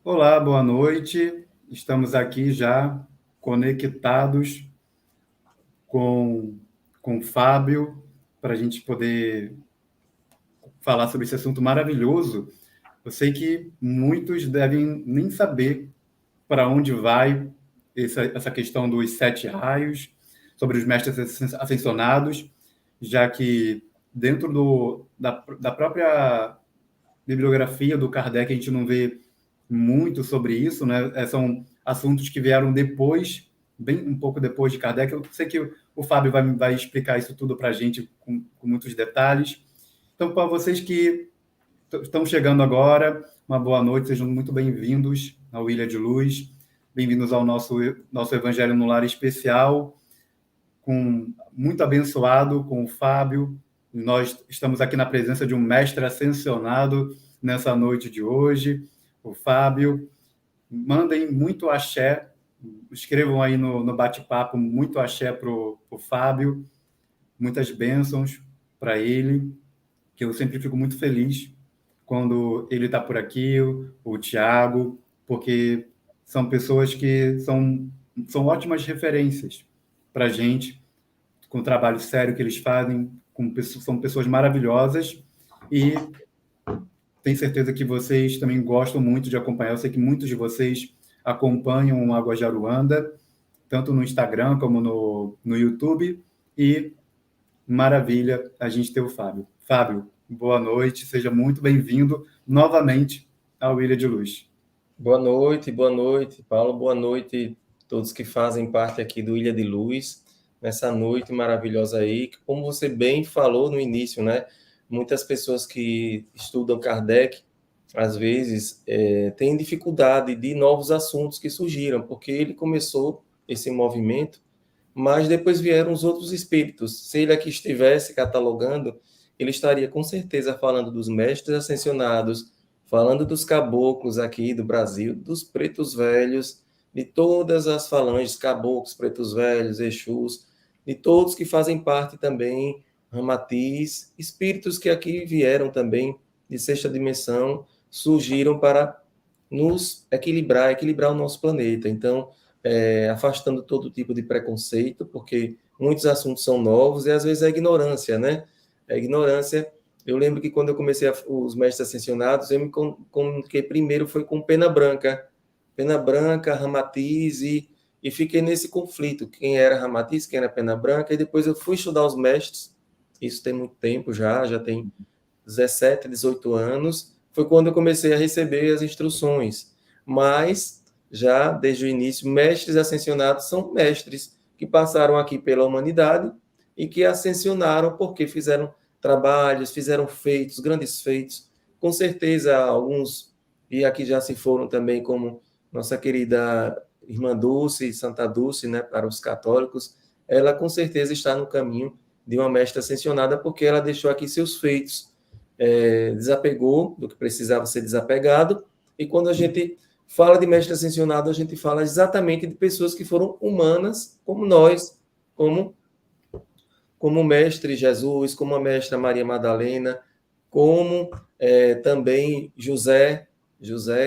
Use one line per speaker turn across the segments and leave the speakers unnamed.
Olá, boa noite. Estamos aqui já conectados com, com o Fábio para a gente poder falar sobre esse assunto maravilhoso. Eu sei que muitos devem nem saber para onde vai essa questão dos sete raios, sobre os mestres ascensionados, já que dentro da própria bibliografia do Kardec a gente não vê muito sobre isso, né? São assuntos que vieram depois, bem um pouco depois de Kardec. Eu sei que o Fábio vai explicar isso tudo para a gente com muitos detalhes. Então, para vocês que estão chegando agora, uma boa noite, sejam muito bem-vindos ao Ilha de Luz, bem-vindos ao nosso Evangelho no Lar especial, muito abençoado com o Fábio. Nós estamos aqui na presença de um mestre ascensionado nessa noite de hoje, o Fábio. Mandem muito axé, escrevam aí no bate-papo muito axé para o Fábio, muitas bênçãos para ele, que eu sempre fico muito feliz quando ele está por aqui, o Tiago, porque são pessoas que são ótimas referências para a gente, com o trabalho sério que eles fazem, são pessoas maravilhosas e tenho certeza que vocês também gostam muito de acompanhar. Eu sei que muitos de vocês acompanham o Água de Aruanda, tanto no Instagram como no YouTube. E maravilha a gente ter o Fábio. Fábio, boa noite, seja muito bem-vindo novamente ao Ilha de Luz.
Boa noite, Paulo. Boa noite a todos que fazem parte aqui do Ilha de Luz, nessa noite maravilhosa aí, que, como você bem falou no início, né? Muitas pessoas que estudam Kardec, às vezes, têm dificuldade de novos assuntos que surgiram, porque ele começou esse movimento, mas depois vieram os outros espíritos. Se ele aqui estivesse catalogando, ele estaria com certeza falando dos mestres ascensionados, falando dos caboclos aqui do Brasil, dos pretos velhos, de todas as falanges, caboclos, pretos velhos, exus, de todos que fazem parte também, ramatiz, espíritos que aqui vieram também de sexta dimensão, surgiram para nos equilibrar o nosso planeta. Então, afastando todo tipo de preconceito, porque muitos assuntos são novos e às vezes é ignorância, né? A ignorância. Eu lembro que quando eu comecei os mestres ascensionados, eu me comuniquei primeiro foi com Pena Branca, Ramatiz, e fiquei nesse conflito, quem era Ramatiz, quem era Pena Branca, e depois eu fui estudar os mestres, isso tem muito tempo já tem 17, 18 anos, foi quando eu comecei a receber as instruções, mas já desde o início, mestres ascensionados são mestres que passaram aqui pela humanidade e que ascensionaram porque fizeram trabalhos, fizeram feitos, grandes feitos. Com certeza, alguns, e aqui já se foram também, como nossa querida irmã Dulce, Santa Dulce, né, para os católicos, ela com certeza está no caminho de uma mestra ascensionada, porque ela deixou aqui seus feitos, desapegou do que precisava ser desapegado, e quando a gente fala de mestre ascensionado, a gente fala exatamente de pessoas que foram humanas, como nós, como o mestre Jesus, como a mestra Maria Madalena, como também José,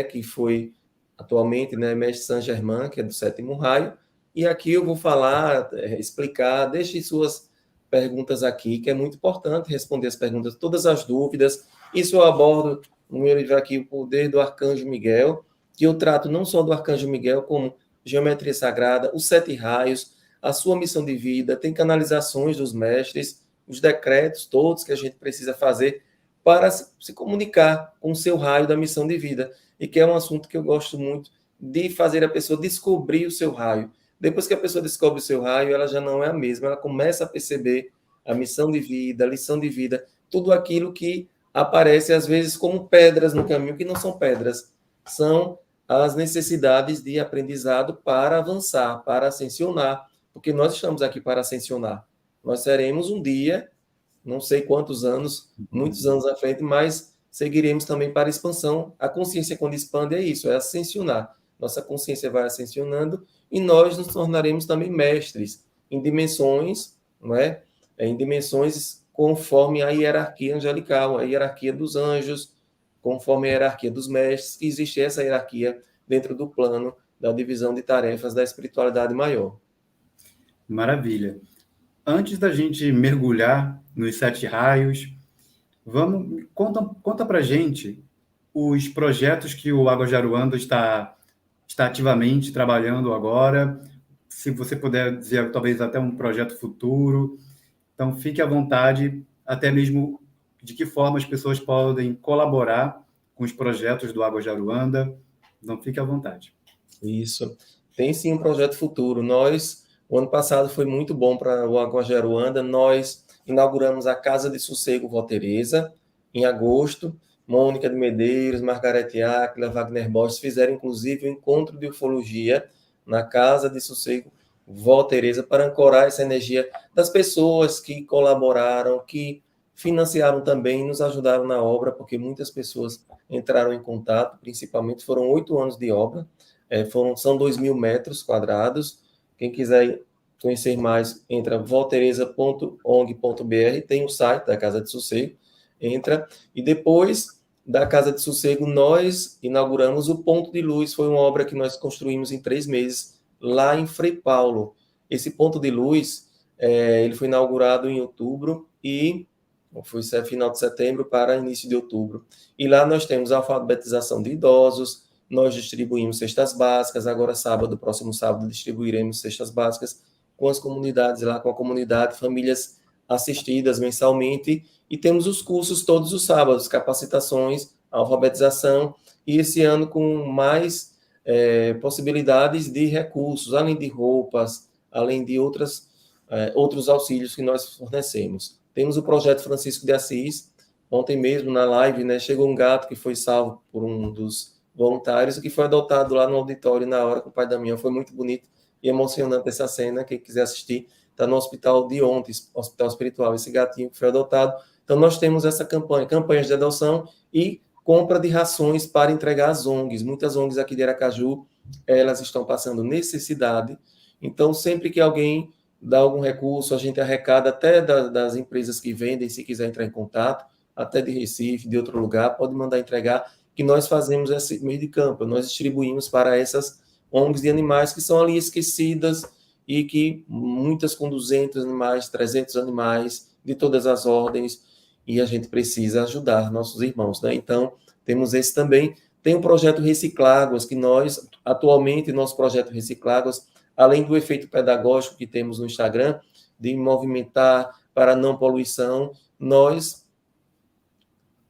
que foi atualmente, né, mestre Saint-Germain, que é do sétimo raio, e aqui eu vou falar, explicar, deixe suas perguntas aqui, que é muito importante responder as perguntas, todas as dúvidas. Isso eu abordo no meu livro aqui, O Poder do Arcanjo Miguel, que eu trato não só do Arcanjo Miguel, como geometria sagrada, os sete raios, a sua missão de vida, tem canalizações dos mestres, os decretos todos que a gente precisa fazer para se comunicar com o seu raio da missão de vida, e que é um assunto que eu gosto muito de fazer a pessoa descobrir o seu raio. Depois que a pessoa descobre o seu raio, ela já não é a mesma, ela começa a perceber a missão de vida, a lição de vida, tudo aquilo que aparece às vezes como pedras no caminho, que não são pedras, são as necessidades de aprendizado para avançar, para ascensionar, porque nós estamos aqui para ascensionar. Nós seremos um dia, não sei quantos anos, muitos anos à frente, mas seguiremos também para a expansão. A consciência, quando expande, é isso, é ascensionar. Nossa consciência vai ascensionando e nós nos tornaremos também mestres em dimensões, não é? Em dimensões conforme a hierarquia angelical, a hierarquia dos anjos, conforme a hierarquia dos mestres, que existe essa hierarquia dentro do plano da divisão de tarefas da espiritualidade maior.
Maravilha. Antes da gente mergulhar nos 7 raios, conta para gente os projetos que o Águas de Aruanda está ativamente trabalhando agora, se você puder dizer talvez até um projeto futuro. Então, fique à vontade, até mesmo de que forma as pessoas podem colaborar com os projetos do Águas de Aruanda. Então, fique à vontade.
Isso. Tem sim um projeto futuro. O ano passado foi muito bom para o Águas de Aruanda. Nós inauguramos a Casa de Sossego Vó Teresa em agosto. Mônica de Medeiros, Margarete Áquila, Wagner Borges fizeram inclusive um encontro de ufologia na Casa de Sossego Vó Teresa para ancorar essa energia das pessoas que colaboraram, que financiaram também, nos ajudaram na obra, porque muitas pessoas entraram em contato, principalmente foram 8 anos de obra, são 2.000 metros quadrados. Quem quiser conhecer mais, entra voteresa.ong.br, tem o site da Casa de Sossego, entra, e depois da Casa de Sossego nós inauguramos o Ponto de Luz, foi uma obra que nós construímos em 3 meses, lá em Frei Paulo. Esse Ponto de Luz, ele foi inaugurado em outubro e foi final de setembro para início de outubro. E lá nós temos a alfabetização de idosos, nós distribuímos cestas básicas, agora próximo sábado, distribuiremos cestas básicas com as comunidades lá, com a comunidade, famílias assistidas mensalmente, e temos os cursos todos os sábados, capacitações, alfabetização, e esse ano com mais possibilidades de recursos, além de roupas, além de outros auxílios que nós fornecemos. Temos o projeto Francisco de Assis. Ontem mesmo, na live, né, chegou um gato que foi salvo por um dos voluntários, que foi adotado lá no auditório na hora com o pai da minha. Foi muito bonito e emocionante essa cena. Quem quiser assistir, está no hospital de ontem, Hospital Espiritual, esse gatinho que foi adotado. Então, nós temos essa campanhas de adoção e compra de rações para entregar às ONGs. Muitas ONGs aqui de Aracaju, elas estão passando necessidade. Então, sempre que alguém dá algum recurso, a gente arrecada até das empresas que vendem, se quiser entrar em contato, até de Recife, de outro lugar, pode mandar entregar, que nós fazemos esse meio de campo, nós distribuímos para essas ONGs de animais que são ali esquecidas e que muitas com 200 animais, 300 animais, de todas as ordens, e a gente precisa ajudar nossos irmãos, né? Então, temos esse também. Tem o projeto Recicláguas, que nós, atualmente, nosso projeto Recicláguas, além do efeito pedagógico que temos no Instagram, de movimentar para não poluição, nós,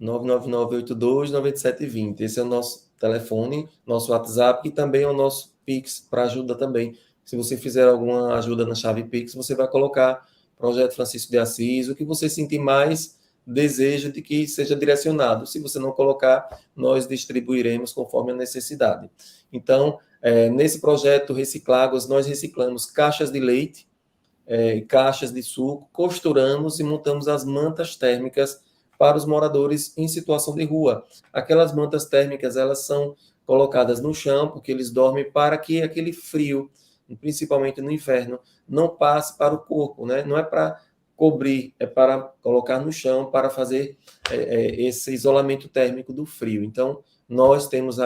99982-9720, esse é o nosso telefone, nosso WhatsApp, e também é o nosso Pix, para ajuda também. Se você fizer alguma ajuda na chave Pix, você vai colocar Projeto Francisco de Assis, o que você sentir mais desejo de que seja direcionado. Se você não colocar, nós distribuiremos conforme a necessidade. Então, nesse projeto Recicláguas, nós reciclamos caixas de leite, caixas de suco, costuramos e montamos as mantas térmicas para os moradores em situação de rua. Aquelas mantas térmicas, elas são colocadas no chão, porque eles dormem, para que aquele frio, principalmente no inverno, não passe para o corpo, né? Não é para cobrir, é para colocar no chão, para fazer esse isolamento térmico do frio. Então, nós temos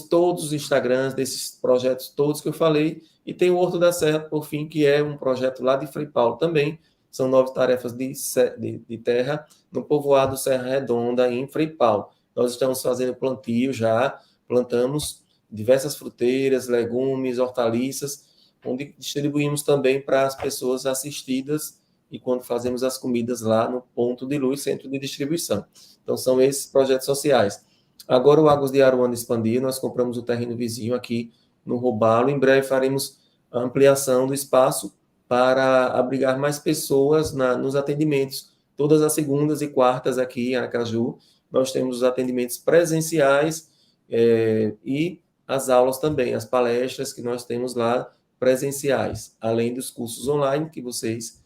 todos os Instagrams desses projetos todos que eu falei, e tem o Horto da Serra, por fim, que é um projeto lá de Frei Paulo também. São 9 tarefas de terra no povoado Serra Redonda, em Frei Paulo. Nós estamos fazendo plantio já, plantamos diversas fruteiras, legumes, hortaliças, onde distribuímos também para as pessoas assistidas, e quando fazemos as comidas lá no Ponto de Luz, centro de distribuição. Então, são esses projetos sociais. Agora, o Águas de Aruanda expandir, nós compramos o terreno vizinho aqui no Robalo. Em breve faremos a ampliação do espaço para abrigar mais pessoas nos atendimentos. Todas as segundas e quartas aqui em Aracaju, nós temos os atendimentos presenciais e as aulas também, as palestras que nós temos lá presenciais, além dos cursos online que vocês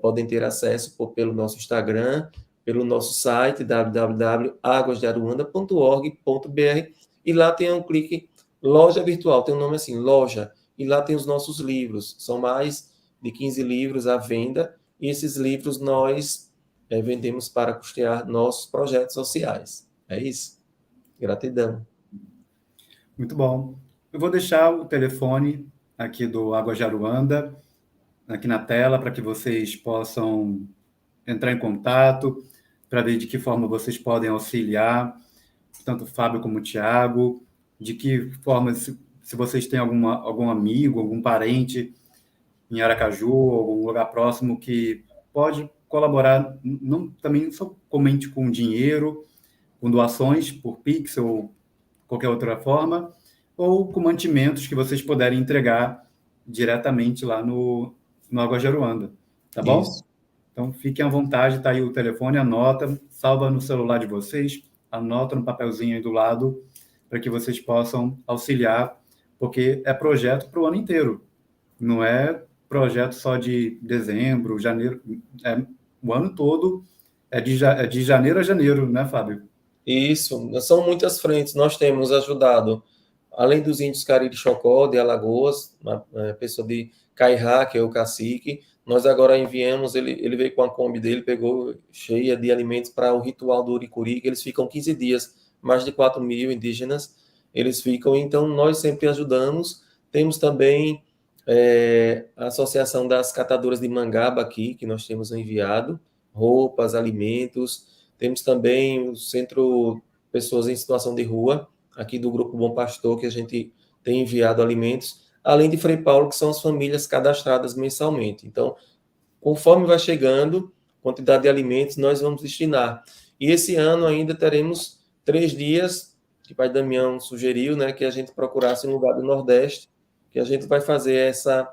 podem ter acesso pelo nosso Instagram, pelo nosso site www.aguasdearuanda.org.br, e lá tem um clique loja virtual, tem um nome assim, loja, e lá tem os nossos livros, são mais de 15 livros à venda, e esses livros nós vendemos para custear nossos projetos sociais. É isso. Gratidão.
Muito bom. Eu vou deixar o telefone aqui do Água Jaruanda, aqui na tela, para que vocês possam entrar em contato, para ver de que forma vocês podem auxiliar, tanto o Fábio como o Tiago, de que forma, se vocês têm algum amigo, algum parente em Aracaju, algum lugar próximo que pode colaborar, não, também somente com dinheiro, com doações por Pix ou qualquer outra forma, ou com mantimentos que vocês puderem entregar diretamente lá no Água Jaruanda, tá bom?
Isso.
Então, fiquem à vontade, tá aí o telefone, anota, salva no celular de vocês, anota no papelzinho aí do lado, para que vocês possam auxiliar, porque é projeto para o ano inteiro, não é projeto só de dezembro, janeiro, é o ano todo, é de janeiro a janeiro, né, Fábio?
Isso, são muitas frentes. Nós temos ajudado, além dos índios Cariri Chocó, de Alagoas, uma pessoa de Cairá, que é o cacique, nós agora enviamos, ele veio com a Kombi dele, pegou cheia de alimentos para o ritual do Uricuri, que eles ficam 15 dias, mais de 4 mil indígenas, eles ficam, então nós sempre ajudamos. Temos também a Associação das Catadoras de Mangaba aqui, que nós temos enviado, roupas, alimentos. Temos também o Centro Pessoas em Situação de Rua, aqui do Grupo Bom Pastor, que a gente tem enviado alimentos, além de Frei Paulo, que são as famílias cadastradas mensalmente. Então, conforme vai chegando, quantidade de alimentos, nós vamos destinar. E esse ano ainda teremos 3 dias, que o Pai Damião sugeriu, né, que a gente procurasse um lugar do Nordeste, que a gente vai fazer essa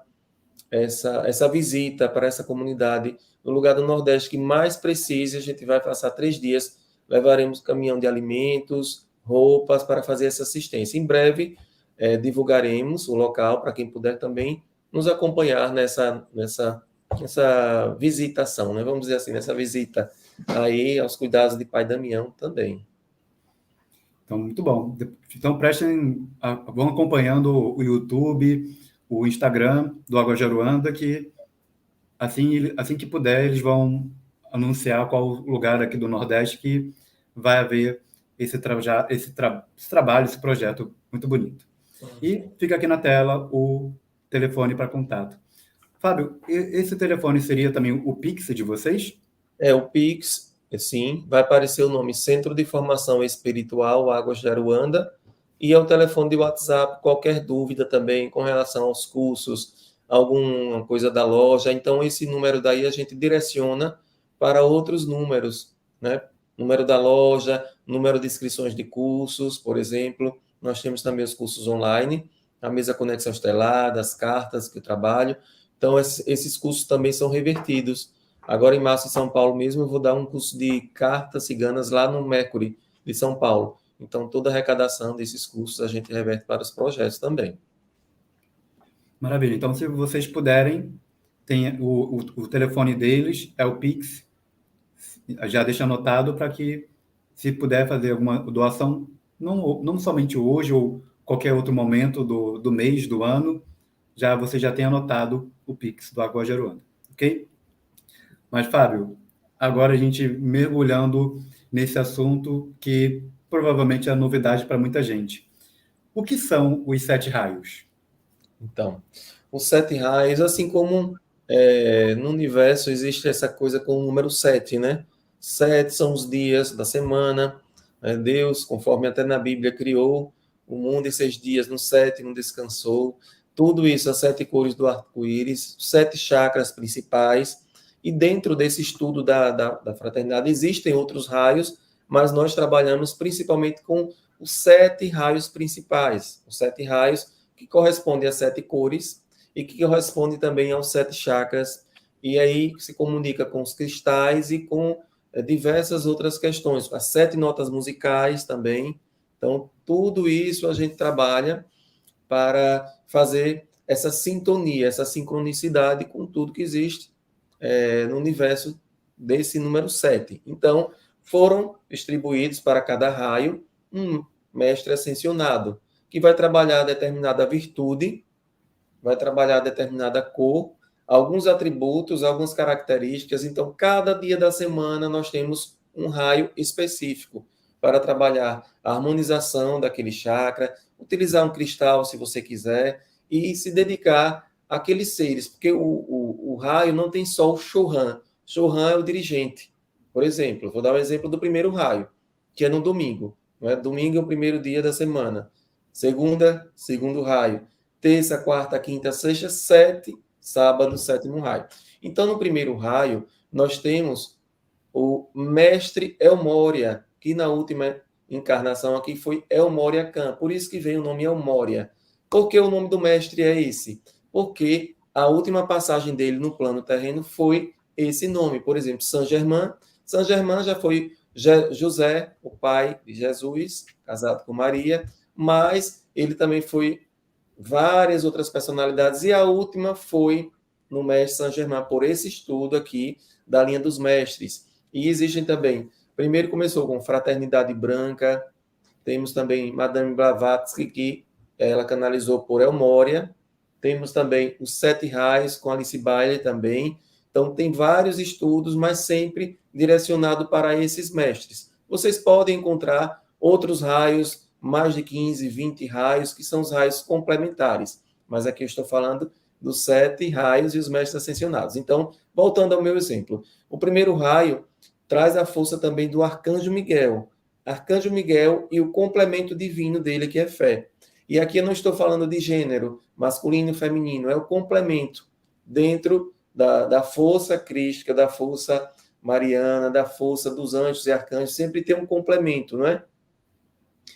visita para essa comunidade no lugar do Nordeste que mais precisa. A gente vai passar 3 dias, levaremos caminhão de alimentos, roupas para fazer essa assistência. Em breve, divulgaremos o local para quem puder também nos acompanhar nessa visitação, né? Vamos dizer assim, nessa visita aí aos cuidados de Pai Damião também.
Então, muito bom. Então, vão acompanhando o YouTube, o Instagram do Água Jaruanda, que assim que puder, eles vão anunciar qual lugar aqui do Nordeste que vai haver esse trabalho, esse projeto muito bonito. E fica aqui na tela o telefone para contato. Fábio, esse telefone seria também o Pix de vocês?
O Pix, sim, vai aparecer o nome Centro de Formação Espiritual Águas de Aruanda, e é o telefone de WhatsApp, qualquer dúvida também com relação aos cursos, alguma coisa da loja. Então, esse número daí a gente direciona para outros números, né? Número da loja, número de inscrições de cursos, por exemplo. Nós temos também os cursos online, a mesa Conexão Estelar, das cartas que eu trabalho. Então, esses cursos também são revertidos. Agora, em março, em São Paulo mesmo, eu vou dar um curso de cartas ciganas lá no Mercury, de São Paulo. Então, toda a arrecadação desses cursos a gente reverte para os projetos também.
Maravilha. Então, se vocês puderem, tem o telefone deles, é o Pix. Já deixa anotado para que, se puder fazer alguma doação, não somente hoje ou qualquer outro momento do mês, do ano, você já tem anotado o Pix do Água Jaruanda, ok? Mas, Fábio, agora a gente mergulhando nesse assunto que provavelmente é novidade para muita gente. O que são os 7 raios?
Então, os 7 raios, assim como no universo existe essa coisa com o número 7, né? 7 são os dias da semana. Deus, conforme até na Bíblia, criou o mundo em 6 dias, no 7º descansou. Tudo isso, as 7 cores do arco-íris, 7 chakras principais. E dentro desse estudo da fraternidade existem outros raios, mas nós trabalhamos principalmente com os 7 raios principais. Os 7 raios que correspondem às 7 cores e que corresponde também aos 7 chakras. E aí se comunica com os cristais e com diversas outras questões, as 7 notas musicais também. Então, tudo isso a gente trabalha para fazer essa sintonia, essa sincronicidade com tudo que existe no universo desse número 7. Então, foram distribuídos para cada raio um mestre ascensionado, que vai trabalhar determinada virtude, vai trabalhar determinada cor, alguns atributos, algumas características. Então, cada dia da semana nós temos um raio específico. para trabalhar a harmonização daquele chakra, utilizar um cristal se você quiser, e se dedicar àqueles seres, porque o raio não tem só o Chohan. Chohan é o dirigente. Por exemplo, vou dar um exemplo do primeiro raio, que é no domingo. Não é? Domingo é o primeiro dia da semana. Segunda, segundo raio. Terça, quarta, quinta, sexta, sete, sábado, sétimo raio. Então, no primeiro raio, nós temos o mestre Elmória, que na última encarnação aqui foi Elmória Khan. Por isso que vem o nome Elmória. Por que o nome do mestre é esse? Porque a última passagem dele no plano terreno foi esse nome. Por exemplo, Saint-Germain. Saint-Germain já foi José, o pai de Jesus, casado com Maria, mas ele também foi várias outras personalidades, e a última foi no mestre Saint-Germain, por esse estudo aqui da linha dos mestres. E existem também, primeiro começou com Fraternidade Branca, temos também Madame Blavatsky, que ela canalizou por Elmória, temos também os Sete Raios, com Alice Bailey também. Então, tem vários estudos, mas sempre direcionado para esses mestres. Vocês podem encontrar outros raios, mais de 15, 20 raios, que são os raios complementares. Mas aqui eu estou falando dos 7 raios e os mestres ascensionados. Então, voltando ao meu exemplo, o primeiro raio traz a força também do Arcanjo Miguel. Arcanjo Miguel e o complemento divino dele, que é fé. E aqui eu não estou falando de gênero, masculino e feminino, é o complemento dentro da força crística, da força mariana, da força dos anjos e arcanjos, sempre tem um complemento, não é?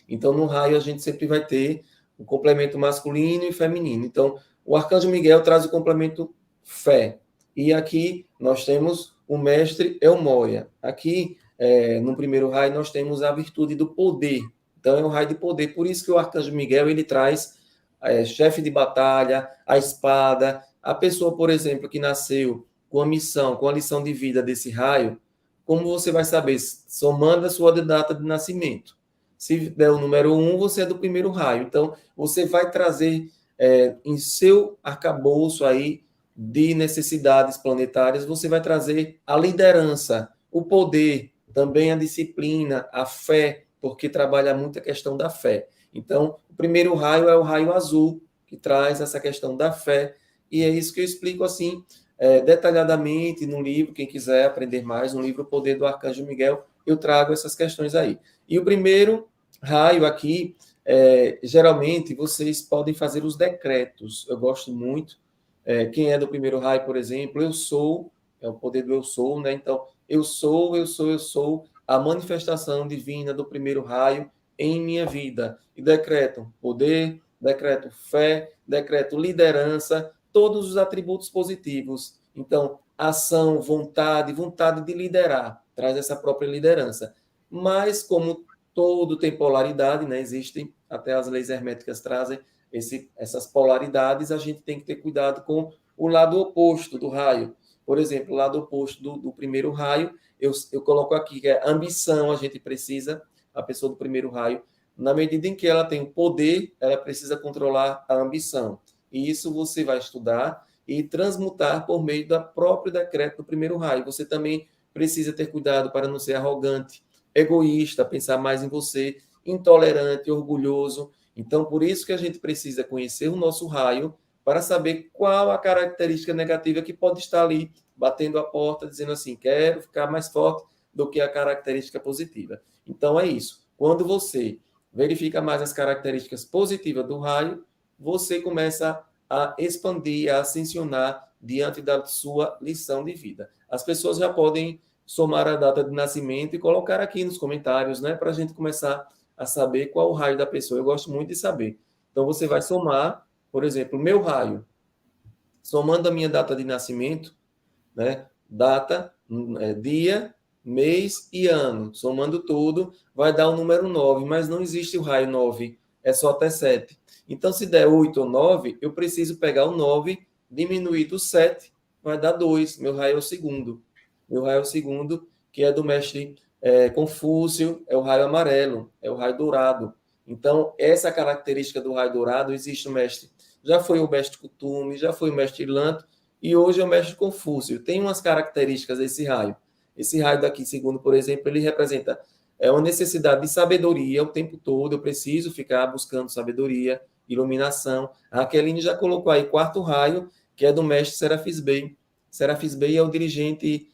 Então, no raio, a gente sempre vai ter o complemento masculino e feminino. Então, o Arcanjo Miguel traz o complemento fé. E aqui nós temos o mestre Elmória. Aqui, no primeiro raio, nós temos a virtude do poder. Então, é um raio de poder. Por isso que o Arcanjo Miguel, ele traz chefe de batalha, a espada. A pessoa, por exemplo, que nasceu com a missão, com a lição de vida desse raio, como você vai saber? Somando a sua data de nascimento. Se der o número 1, você é do primeiro raio. Então, você vai trazer em seu arcabouço aí de necessidades planetárias, você vai trazer a liderança, o poder, também a disciplina, a fé, porque trabalha muito a questão da fé. Então, o primeiro raio é o raio azul, que traz essa questão da fé, e é isso que eu explico assim, detalhadamente no livro, quem quiser aprender mais, no livro O Poder do Arcanjo Miguel, eu trago essas questões aí. E o primeiro raio aqui, geralmente, vocês podem fazer os decretos. Eu gosto muito. Quem é do primeiro raio, por exemplo, eu sou, é o poder do eu sou, né? Então, eu sou a manifestação divina do primeiro raio em minha vida. E decreto poder, decreto fé, decreto liderança, todos os atributos positivos. Então, ação, vontade de liderar, traz essa própria liderança. Mas, como todo tem polaridade, né? Existem, até as leis herméticas trazem essas polaridades, a gente tem que ter cuidado com o lado oposto do raio. Por exemplo, o lado oposto do primeiro raio, eu coloco aqui que é ambição, a gente precisa, a pessoa do primeiro raio, na medida em que ela tem poder, ela precisa controlar a ambição. E isso você vai estudar e transmutar por meio do próprio decreto do primeiro raio. Você também precisa ter cuidado para não ser arrogante, egoísta, pensar mais em você, intolerante, orgulhoso. Então, por isso que a gente precisa conhecer o nosso raio para saber qual a característica negativa que pode estar ali, batendo a porta, dizendo assim, quero ficar mais forte do que a característica positiva. Então, é isso. Quando você verifica mais as características positivas do raio, você começa a expandir, a ascensionar diante da sua lição de vida. As pessoas já podem somar a data de nascimento e colocar aqui nos comentários, né, para a gente começar a saber qual o raio da pessoa. Eu gosto muito de saber. Então, você vai somar, por exemplo, o meu raio, somando a minha data de nascimento, né, data, dia, mês e ano, somando tudo, vai dar o número 9, mas não existe o raio 9, é só até 7. Então, se der 8 ou 9, eu preciso pegar o 9, diminuir do 7, vai dar 2. Meu raio é o segundo. Meu raio é o segundo, que é do mestre Confúcio, é o raio amarelo, é o raio dourado. Então, essa característica do raio dourado, existe o mestre, já foi o mestre Kuthumi, já foi o mestre Lanto, e hoje é o mestre Confúcio. Tem umas características desse raio. Esse raio daqui, segundo, por exemplo, ele representa é uma necessidade de sabedoria o tempo todo, eu preciso ficar buscando sabedoria, iluminação. A Raqueline já colocou aí quarto raio, que é do mestre Serafis Bey. Serafis Bey é o dirigente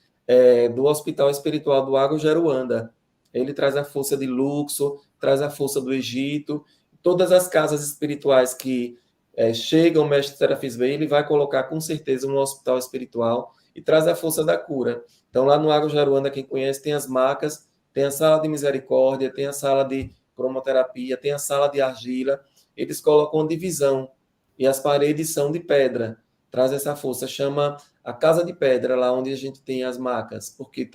do Hospital Espiritual do Água Jeruanda. Ele traz a força de Luxor, traz a força do Egito. Todas as casas espirituais que chegam ao mestre Serafis Bey, ele vai colocar com certeza um hospital espiritual e traz a força da cura. Então, lá no Água Jeruanda, quem conhece, tem as macas, tem a sala de misericórdia, tem a sala de cromoterapia, tem a sala de argila. Eles colocam divisão e as paredes são de pedra. Traz essa força, chama a Casa de Pedra, lá onde a gente tem as macas, porque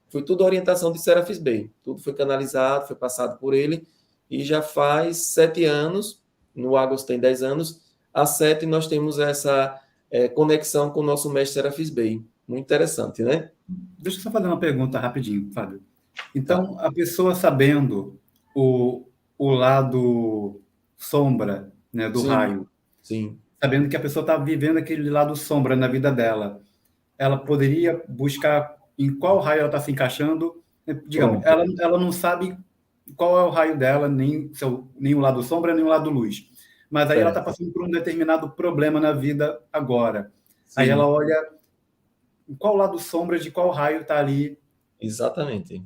foi tudo orientação de Serafis Bey. Tudo foi canalizado, foi passado por ele, e já faz 7 anos, no Águas tem 10 anos, há 7 nós temos essa conexão com o nosso mestre Serafis Bey. Muito interessante, né?
Deixa eu só fazer uma pergunta rapidinho, Fábio. Então, a pessoa sabendo o lado sombra, né, do
Sim,
raio,
sim.
sabendo que a pessoa está vivendo aquele lado sombra na vida dela, ela poderia buscar em qual raio ela está se encaixando. Digamos, ela não sabe qual é o raio dela, nem o lado sombra, nem o lado luz. Mas aí ela está passando por um determinado problema na vida agora.
Sim.
Aí ela olha em qual lado sombra de qual raio está ali.
Exatamente.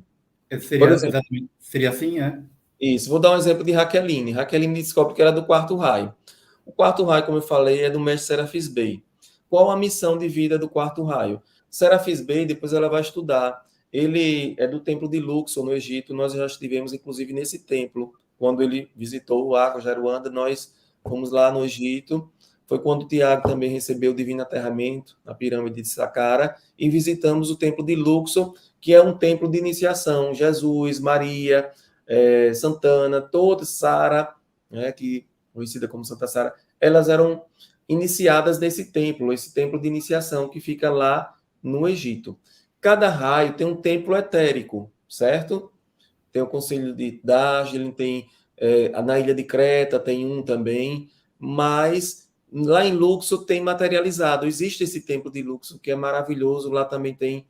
Seria assim, né?
Isso. Vou dar um exemplo de Raqueline. Raqueline descobre que era do quarto raio. O quarto raio, como eu falei, é do mestre Serafis Bey. Qual a missão de vida do quarto raio? Serafis Bey, depois ela vai estudar. Ele é do templo de Luxor, no Egito. Nós já estivemos, inclusive, nesse templo. Quando ele visitou o Água Jeruanda, nós fomos lá no Egito. Foi quando o Tiago também recebeu o divino aterramento na pirâmide de Saqqara. E visitamos o templo de Luxor, que é um templo de iniciação. Jesus, Maria, Santana, toda Sara, né, que conhecida como Santa Sara, elas eram iniciadas nesse templo, esse templo de iniciação que fica lá no Egito. Cada raio tem um templo etérico, certo? Tem o Conselho de Darjeeling, tem na Ilha de Creta tem um também, mas lá em Luxor tem materializado. Existe esse templo de Luxor que é maravilhoso. Lá também tem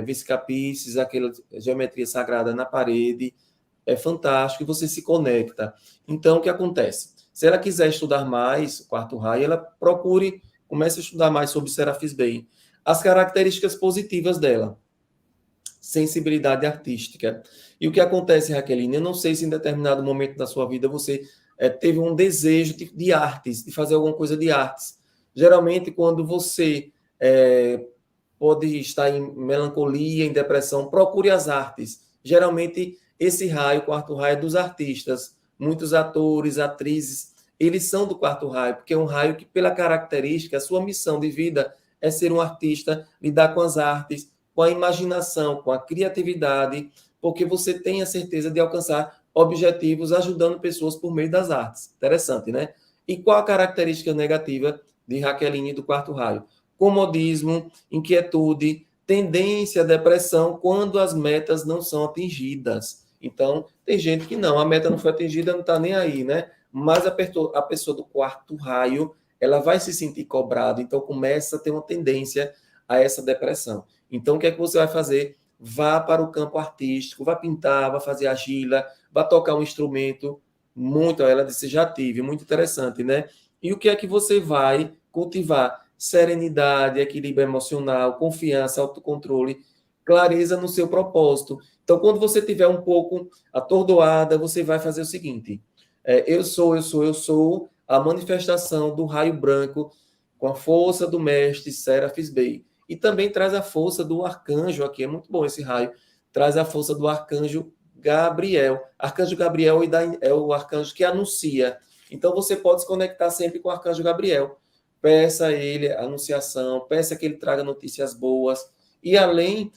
Viscapices, aquela geometria sagrada na parede. É fantástico e você se conecta. Então, o que acontece? Se ela quiser estudar mais o quarto raio, ela comece a estudar mais sobre Serafis Bey. As características positivas dela. Sensibilidade artística. E o que acontece, Raqueline? Eu não sei se em determinado momento da sua vida você teve um desejo de artes, de fazer alguma coisa de artes. Geralmente, quando você pode estar em melancolia, em depressão, procure as artes. Geralmente, esse raio, o quarto raio, é dos artistas. Muitos atores, atrizes, eles são do quarto raio, porque é um raio que, pela característica, a sua missão de vida é ser um artista, lidar com as artes, com a imaginação, com a criatividade, porque você tem a certeza de alcançar objetivos ajudando pessoas por meio das artes. Interessante, né? E qual a característica negativa de Raqueline do quarto raio? Comodismo, inquietude, tendência à depressão quando as metas não são atingidas. Então, tem gente que não, a meta não foi atingida, não está nem aí, né? Mas a pessoa do quarto raio, ela vai se sentir cobrada, então começa a ter uma tendência a essa depressão. Então, o que é que você vai fazer? Vá para o campo artístico, vá pintar, vá fazer argila, vá tocar um instrumento. Muito, ela disse, já tive, muito interessante, né? E o que é que você vai cultivar? Serenidade, equilíbrio emocional, confiança, autocontrole, clareza no seu propósito. Então, quando você estiver um pouco atordoada, você vai fazer o seguinte: eu sou a manifestação do raio branco com a força do mestre Serafis Bey. E também traz a força do arcanjo aqui, é muito bom esse raio, traz a força do arcanjo Gabriel. Arcanjo Gabriel é o arcanjo que anuncia. Então, você pode se conectar sempre com o arcanjo Gabriel. Peça a ele a anunciação, peça que ele traga notícias boas. E além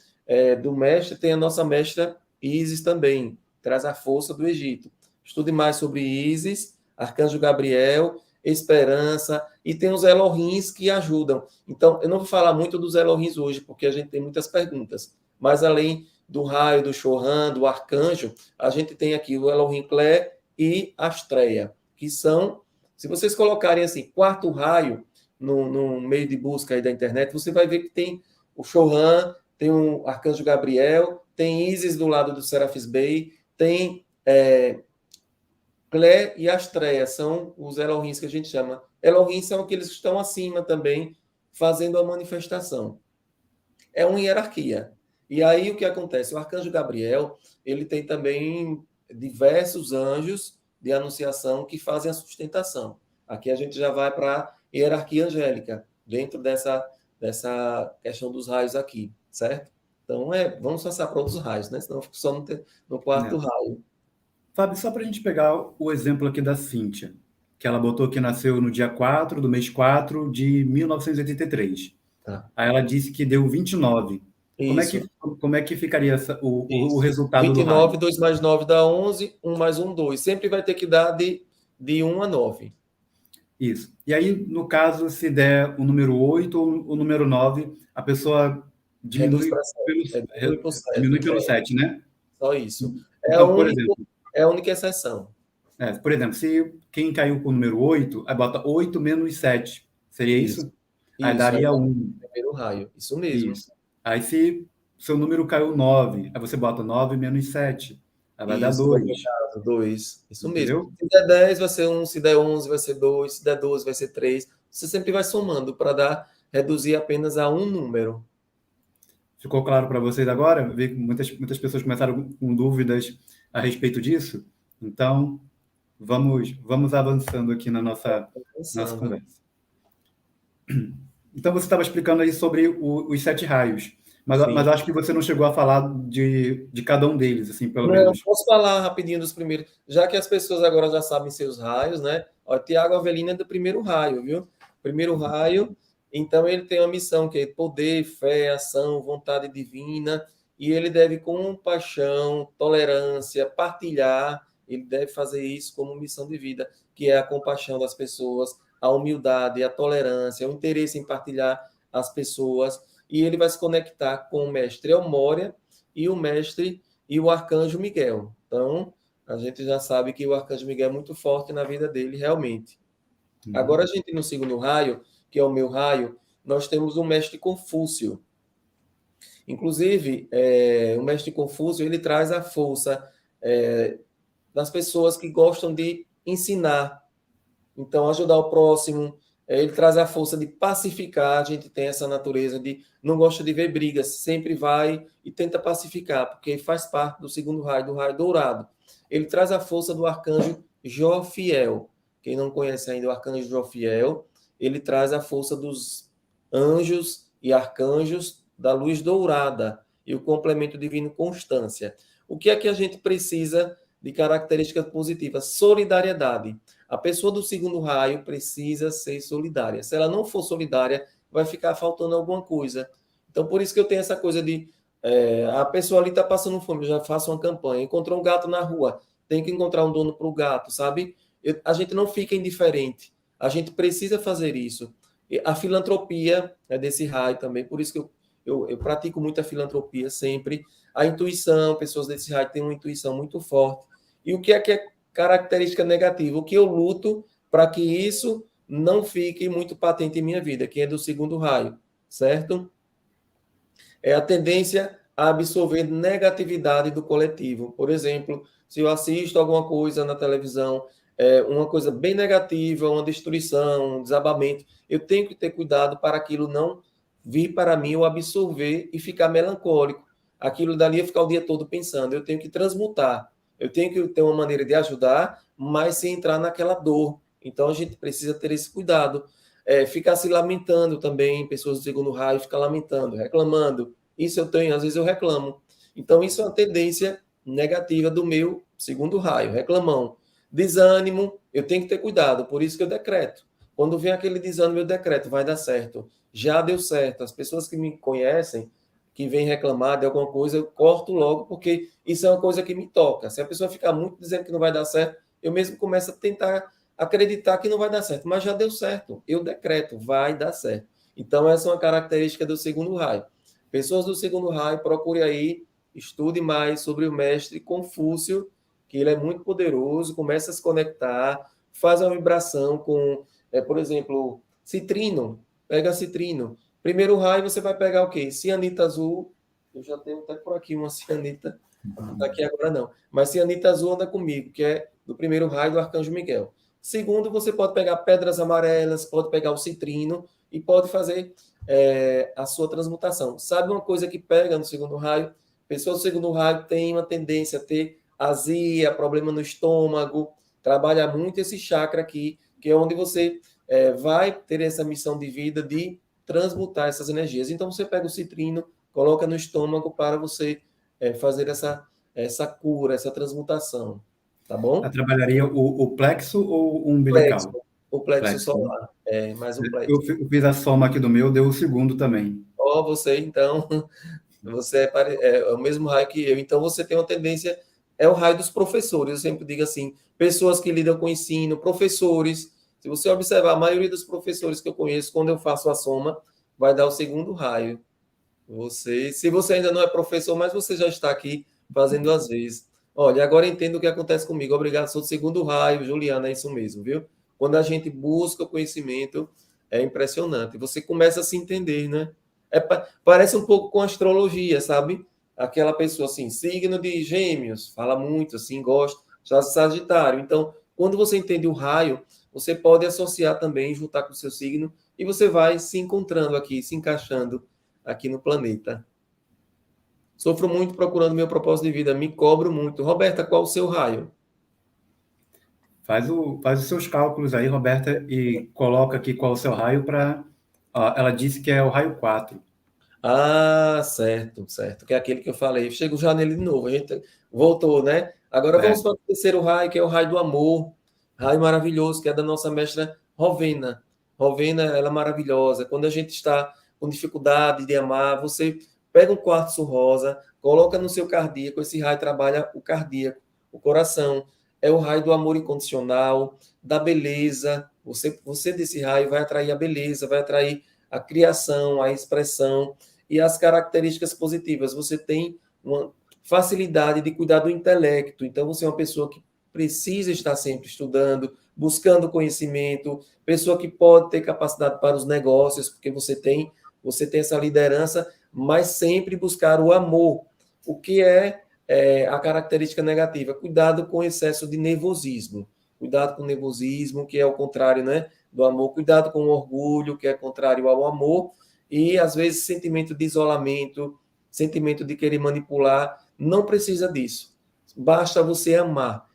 do mestre, tem a nossa mestra Isis também, traz a força do Egito. Estude mais sobre Isis, Arcanjo Gabriel, Esperança, e tem os Elohims que ajudam. Então, eu não vou falar muito dos Elohims hoje, porque a gente tem muitas perguntas. Mas além do raio, do Chohan, do Arcanjo, a gente tem aqui o Elohim Clé e Astreia, que são, se vocês colocarem assim, quarto raio, no meio de busca aí da internet, você vai ver que tem o Chohan, tem o Arcanjo Gabriel, tem Ísis do lado do Serafis Bey, tem Clé e Astréia, são os Elohins que a gente chama. Elohim são aqueles que estão acima também, fazendo a manifestação. É uma hierarquia. E aí o que acontece? O arcanjo Gabriel, ele tem também diversos anjos de anunciação que fazem a sustentação. Aqui a gente já vai para a hierarquia angélica, dentro dessa questão dos raios aqui, certo? Então, vamos passar para outros raios, né? Senão eu fico só no quarto raio.
Fábio, só para a gente pegar o exemplo aqui da Cíntia, que ela botou que nasceu no dia 4 do mês 4 de 1983.
Tá.
Aí ela disse que deu 29.
Isso.
Como é que ficaria o resultado
29,
do raio?
2 mais 9 dá 11, 1 mais 1, 2. Sempre vai ter que dar de 1 a 9.
Isso. E aí, no caso, se der o número 8 ou o número 9, a pessoa diminui pelo 7, né?
Só isso.
Então, por exemplo,
é a única exceção.
Por exemplo, se quem caiu com o número 8, aí bota 8 menos 7. Seria isso? Aí daria 1.
Primeiro raio. Isso mesmo.
Isso. Aí se seu número caiu 9, aí você bota 9 menos 7. Aí vai dar 2.
2. Isso
Entendeu?
mesmo. Se der 10, vai ser 1. Se der 11, vai ser 2. Se der 12, vai ser 3. Você sempre vai somando para reduzir apenas a um número.
Ficou claro para vocês agora? Eu vi que muitas pessoas começaram com dúvidas a respeito disso. Então, vamos avançando aqui na nossa conversa. Então, você estava explicando aí sobre os 7 raios. Mas acho que você não chegou a falar de cada um deles, assim, pelo menos.
Posso falar rapidinho dos primeiros, já que as pessoas agora já sabem seus raios, né? O Tiago Avelino é do primeiro raio, viu? Primeiro raio, então ele tem uma missão que é poder, fé, ação, vontade divina, e ele deve compaixão, tolerância, partilhar, ele deve fazer isso como missão de vida, que é a compaixão das pessoas, a humildade, a tolerância, o interesse em partilhar as pessoas, e ele vai se conectar com o mestre Elmória e o mestre e o arcanjo Miguel. Então, a gente já sabe que o arcanjo Miguel é muito forte na vida dele, realmente. Agora, a gente, no segundo raio, que é o meu raio, nós temos o mestre Confúcio. Inclusive, o mestre Confúcio, ele traz a força das pessoas que gostam de ensinar. Então, ajudar o próximo, ele traz a força de pacificar. A gente tem essa natureza de não gosta de ver brigas, sempre vai e tenta pacificar, porque faz parte do segundo raio, do raio dourado. Ele traz a força do arcanjo Jofiel. Quem não conhece ainda o arcanjo Jofiel, ele traz a força dos anjos e arcanjos da luz dourada e o complemento divino Constância. O que é que a gente precisa de características positivas? Solidariedade. A pessoa do segundo raio precisa ser solidária. Se ela não for solidária, vai ficar faltando alguma coisa. Então, por isso que eu tenho essa coisa de a pessoa ali está passando fome, eu já faço uma campanha. Encontrou um gato na rua, tem que encontrar um dono para o gato, sabe? A gente não fica indiferente. A gente precisa fazer isso. E a filantropia é desse raio também, por isso que eu pratico muito a filantropia sempre. A intuição, pessoas desse raio têm uma intuição muito forte. E o que é característica negativa? O que eu luto para que isso não fique muito patente em minha vida, que é do segundo raio, certo? É a tendência a absorver negatividade do coletivo. Por exemplo, se eu assisto alguma coisa na televisão, uma coisa bem negativa, uma destruição, um desabamento, eu tenho que ter cuidado para aquilo não vir para mim ou absorver e ficar melancólico. Aquilo dali eu ficar o dia todo pensando, eu tenho que transmutar. Eu tenho que ter uma maneira de ajudar, mas sem entrar naquela dor. Então, a gente precisa ter esse cuidado. Ficar se lamentando também, pessoas do segundo raio ficam lamentando, reclamando. Isso eu tenho, às vezes eu reclamo. Então, isso é uma tendência negativa do meu segundo raio, reclamão. Desânimo, eu tenho que ter cuidado, por isso que eu decreto. Quando vem aquele desânimo, eu decreto, vai dar certo. Já deu certo. As pessoas que me conhecem, que vem reclamar de alguma coisa, eu corto logo, porque isso é uma coisa que me toca. Se a pessoa ficar muito dizendo que não vai dar certo, eu mesmo começo a tentar acreditar que não vai dar certo, mas já deu certo. Eu decreto, vai dar certo. Então, essa é uma característica do segundo raio. Pessoas do segundo raio, procure aí, estude mais sobre o mestre Confúcio, que ele é muito poderoso, começa a se conectar, faz uma vibração com, por exemplo, citrino, pega citrino. Primeiro raio, você vai pegar o quê? Cianita azul, Eu já tenho até por aqui uma cianita, não está aqui agora não. Mas cianita azul anda comigo, que é do primeiro raio do Arcanjo Miguel. Segundo, você pode pegar pedras amarelas, pode pegar o citrino e pode fazer a sua transmutação. Sabe uma coisa que pega no segundo raio? Pessoas do segundo raio têm uma tendência a ter azia, problema no estômago, trabalha muito esse chakra aqui, que é onde você vai ter essa missão de vida de transmutar essas energias. Então, você pega o citrino, coloca no estômago para você fazer essa cura, essa transmutação, tá bom?
Trabalharia o plexo ou o
Plexo,
umbilical?
o plexo
Plexo, né?
solar, mais o
Eu
plexo.
fiz a soma aqui do meu, deu o segundo também.
Ó, você então, você é o mesmo raio que eu, então você tem uma tendência, é o raio dos professores, eu sempre digo assim, pessoas que lidam com ensino, professores, se você observar, a maioria dos professores que eu conheço, quando eu faço a soma, vai dar o segundo raio. Se você ainda não é professor, mas você já está aqui fazendo às vezes. Olha, agora entendo o que acontece comigo. Obrigado, sou do segundo raio, Juliana, é isso mesmo, viu? Quando a gente busca o conhecimento, é impressionante. Você começa a se entender, né? Parece um pouco com astrologia, sabe? Aquela pessoa assim, signo de Gêmeos, fala muito, assim, gosta, já Sagitário. Então, quando você entende o raio, você pode associar também, juntar com o seu signo, e você vai se encontrando aqui, se encaixando aqui no planeta. Sofro muito procurando meu propósito de vida, me cobro muito. Roberta, qual o seu raio?
Faz os seus cálculos aí, Roberta, e coloca aqui qual é o seu raio para. Ela disse que é o raio 4.
Ah, certo, certo. Que é aquele que eu falei. Chego já nele de novo. A gente voltou, né? Agora
É,
vamos para o terceiro raio, que é o raio do amor. Raio maravilhoso, que é da nossa mestra Rovena. Rovena, ela é maravilhosa. Quando a gente está com dificuldade de amar, você pega um quartzo rosa, coloca no seu cardíaco. Esse raio trabalha o cardíaco, o coração. É o raio do amor incondicional, da beleza. Você desse raio vai atrair a beleza, vai atrair a criação, a expressão e as características positivas. Você tem uma facilidade de cuidar do intelecto, então você é uma pessoa que precisa estar sempre estudando, buscando conhecimento, pessoa que pode ter capacidade para os negócios, porque você tem essa liderança, mas sempre buscar o amor. O que é a característica negativa? Cuidado com o excesso de nervosismo. Cuidado com o nervosismo, que é o contrário, né, do amor. Cuidado com o orgulho, que é contrário ao amor. E, às vezes, sentimento de isolamento, sentimento de querer manipular. Não precisa disso. Basta você amar.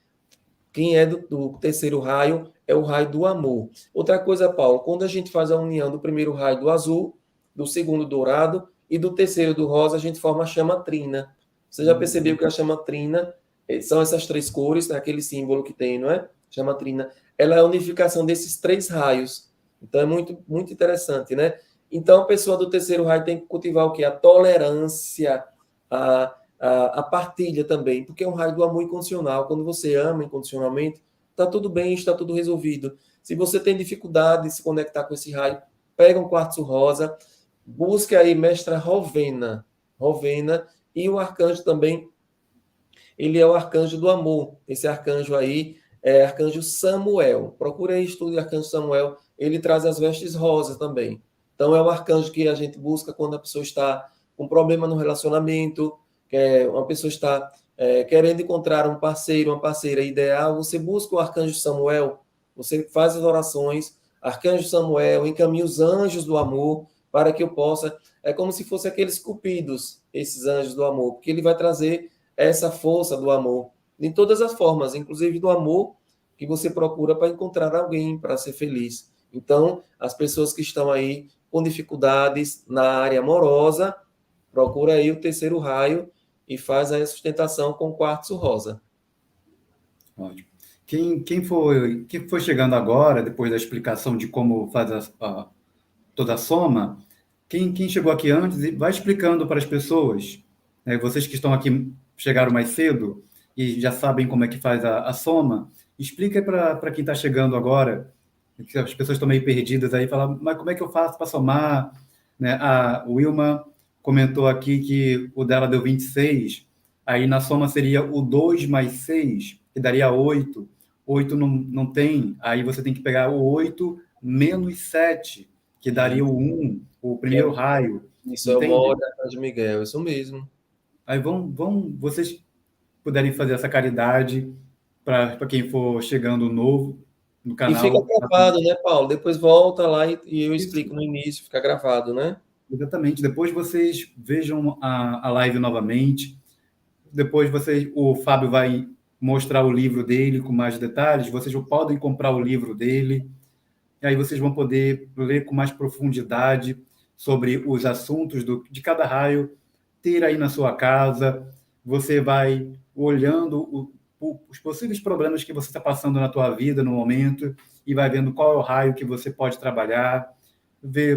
Quem é do terceiro raio é o raio do amor. Outra coisa, Paulo, quando a gente faz a união do primeiro raio do azul, do segundo dourado e do terceiro do rosa, a gente forma a chama trina. Você já percebeu que a chama trina são essas três cores, né? Aquele símbolo que tem, não é? Chama trina. Ela é a unificação desses três raios. Então é muito, muito interessante, né? Então a pessoa do terceiro raio tem que cultivar o quê? A tolerância, a partilha também, porque é um raio do amor incondicional. Quando você ama incondicionalmente, está tudo bem, está tudo resolvido. Se você tem dificuldade de se conectar com esse raio, pega um quartzo rosa, busque aí mestra Rovena. Rovena, e o arcanjo também, ele é o arcanjo do amor. Esse arcanjo aí é arcanjo Samuel. Procure aí, estude o arcanjo Samuel. Ele traz as vestes rosas também. Então, é o arcanjo que a gente busca quando a pessoa está com problema no relacionamento, que uma pessoa está querendo encontrar um parceiro, uma parceira ideal. Você busca o arcanjo Samuel, você faz as orações, arcanjo Samuel, encaminha os anjos do amor para que eu possa. É como se fosse aqueles cupidos, esses anjos do amor, porque ele vai trazer essa força do amor, em todas as formas, inclusive do amor que você procura para encontrar alguém, para ser feliz. Então, as pessoas que estão aí com dificuldades na área amorosa, procura aí o terceiro raio e faz aí a sustentação com quartzo rosa.
ótimo. Quem foi chegando agora, depois da explicação de como faz toda a soma, quem chegou aqui antes, vai explicando para as pessoas, né? Vocês que estão aqui, chegaram mais cedo e já sabem como é que faz a soma, explica para quem está chegando agora, que as pessoas estão meio perdidas aí, falam, mas como é que eu faço para somar? Né? A Wilma comentou aqui que o dela deu 26, aí na soma seria o 2 mais 6, que daria 8. 8 não tem, aí você tem que pegar o 8 menos 7, que daria o 1. o primeiro raio.
Isso é o Mó de Arcanjo Miguel, isso mesmo.
Aí vocês puderem fazer essa caridade para quem for chegando novo no
E fica
canal.
gravado, né, Paulo? Depois volta lá e eu
Isso,
explico no início, fica gravado, né?
exatamente. Depois vocês vejam a live novamente. Depois o Fábio vai mostrar o livro dele com mais detalhes. Vocês podem comprar o livro dele. E aí vocês vão poder ler com mais profundidade sobre os assuntos de cada raio, ter aí na sua casa. Você vai olhando os possíveis problemas que você está passando na tua vida no momento e vai vendo qual é o raio que você pode trabalhar.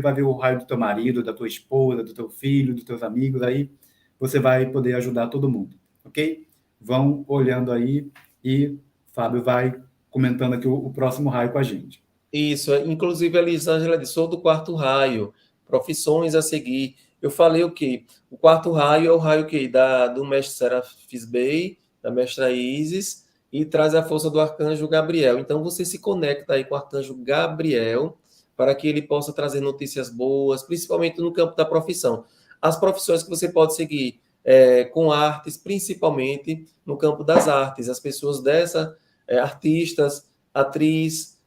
Vai ver o raio do teu marido, da tua esposa, do teu filho, dos teus amigos. Aí você vai poder ajudar todo mundo, ok? Vão olhando aí e Fábio vai comentando aqui o próximo raio com a gente.
Isso, inclusive a Elisângela disse, sou do quarto raio, profissões a seguir. Eu falei o quê? O quarto raio é o raio que do mestre Serafis Bey, da mestra Isis, e traz a força do arcanjo Gabriel. Então você se conecta aí com o arcanjo Gabriel para que ele possa trazer notícias boas, principalmente no campo da profissão. As profissões que você pode seguir com artes, principalmente no campo das artes. As pessoas artistas, atriz,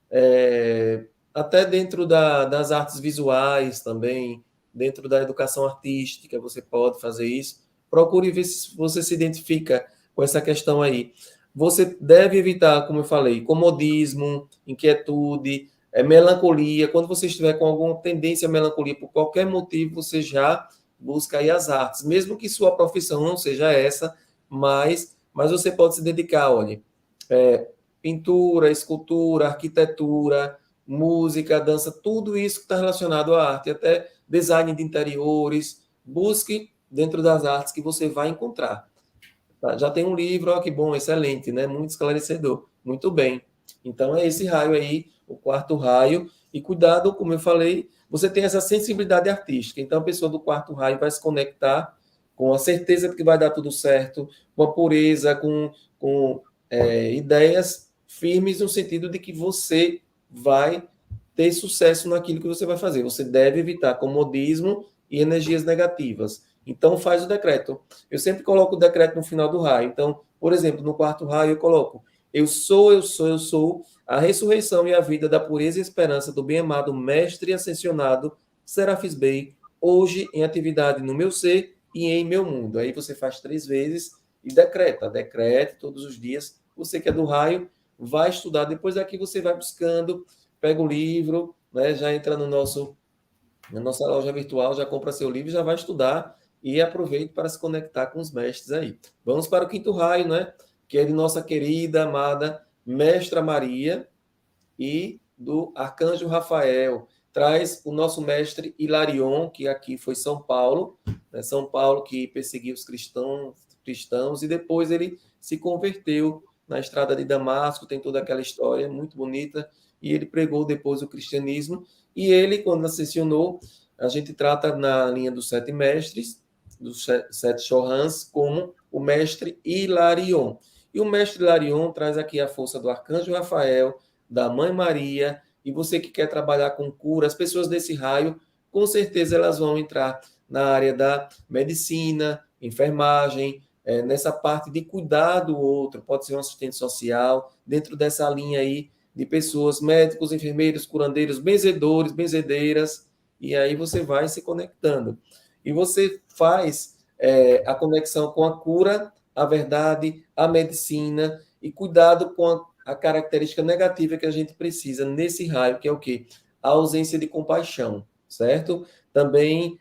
até dentro das artes visuais também, dentro da educação artística, você pode fazer isso. Procure ver se você se identifica com essa questão aí. Você deve evitar, como eu falei, comodismo, inquietude, melancolia. Quando você estiver com alguma tendência à melancolia, por qualquer motivo, você já busca aí as artes. Mesmo que sua profissão não seja essa, mas você pode se dedicar, olha, pintura, escultura, arquitetura, música, dança, tudo isso que está relacionado à arte, até design de interiores. Busque dentro das artes que você vai encontrar. Tá? Já tem um livro, ó, que bom, excelente, né? Muito esclarecedor. Muito bem. Então é esse raio aí, o quarto raio. E cuidado, como eu falei, você tem essa sensibilidade artística. Então a pessoa do quarto raio vai se conectar com a certeza de que vai dar tudo certo, com a pureza, com ideias firmes no sentido de que você vai ter sucesso naquilo que você vai fazer. Você deve evitar comodismo e energias negativas. Então, faz o decreto. Eu sempre coloco o decreto no final do raio. Então, por exemplo, no quarto raio eu coloco: eu sou a ressurreição e a vida da pureza e esperança do bem-amado mestre ascensionado Serafis Bey, hoje em atividade no meu ser e em meu mundo. Aí você faz 3 vezes e decreta todos os dias. Você que é do raio, vai estudar. Depois daqui você vai buscando, pega o livro, né, já entra na nossa loja virtual, já compra seu livro, já vai estudar e aproveite para se conectar com os mestres aí. Vamos para o quinto raio, né? Que é de nossa querida, amada Mestra Maria e do Arcanjo Rafael. Traz o nosso mestre Hilarion, que aqui foi São Paulo, né? São Paulo que perseguiu os cristãos e depois ele se converteu na estrada de Damasco, tem toda aquela história muito bonita, e ele pregou depois o cristianismo, e ele, quando ascensionou, a gente trata na linha dos 7 mestres, dos 7 Chorãs, como o mestre Hilarion. E o mestre Hilarion traz aqui a força do Arcanjo Rafael, da Mãe Maria, e você que quer trabalhar com cura, as pessoas desse raio, com certeza elas vão entrar na área da medicina, enfermagem, nessa parte de cuidar do outro, pode ser um assistente social, dentro dessa linha aí de pessoas, médicos, enfermeiros, curandeiros, benzedores, benzedeiras, e aí você vai se conectando. E você faz a conexão com a cura, a verdade, a medicina, e cuidado com a característica negativa que a gente precisa nesse raio, que é o quê? A ausência de compaixão, certo? Também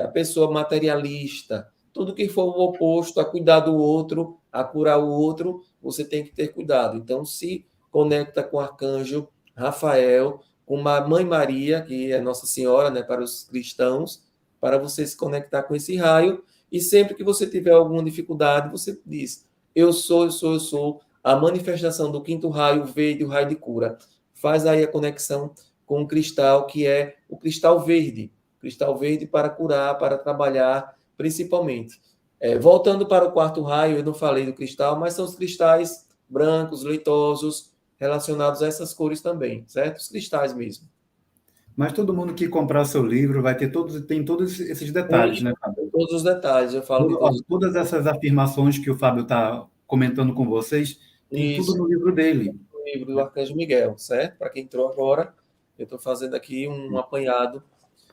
a pessoa materialista, tudo que for o oposto a cuidar do outro, a curar o outro, você tem que ter cuidado. Então, se conecta com o arcanjo Rafael, com a Mãe Maria, que é Nossa Senhora, né, para os cristãos, para você se conectar com esse raio, e sempre que você tiver alguma dificuldade, você diz: eu sou a manifestação do quinto raio verde, o raio de cura. Faz aí a conexão com o cristal, que é o cristal verde para curar, para trabalhar, principalmente. Voltando para o quarto raio, eu não falei do cristal, mas são os cristais brancos, leitosos, relacionados a essas cores também, certo? Os cristais mesmo.
Mas todo mundo que comprar seu livro vai ter tem todos esses detalhes,
Tem
né, Fábio?
todos os detalhes, eu falo de todos.
Todas essas afirmações que o Fábio está comentando com vocês, tem tudo
Isso,
no livro dele.
o livro do Arcanjo Miguel, certo? Para quem entrou agora, eu estou fazendo aqui um apanhado.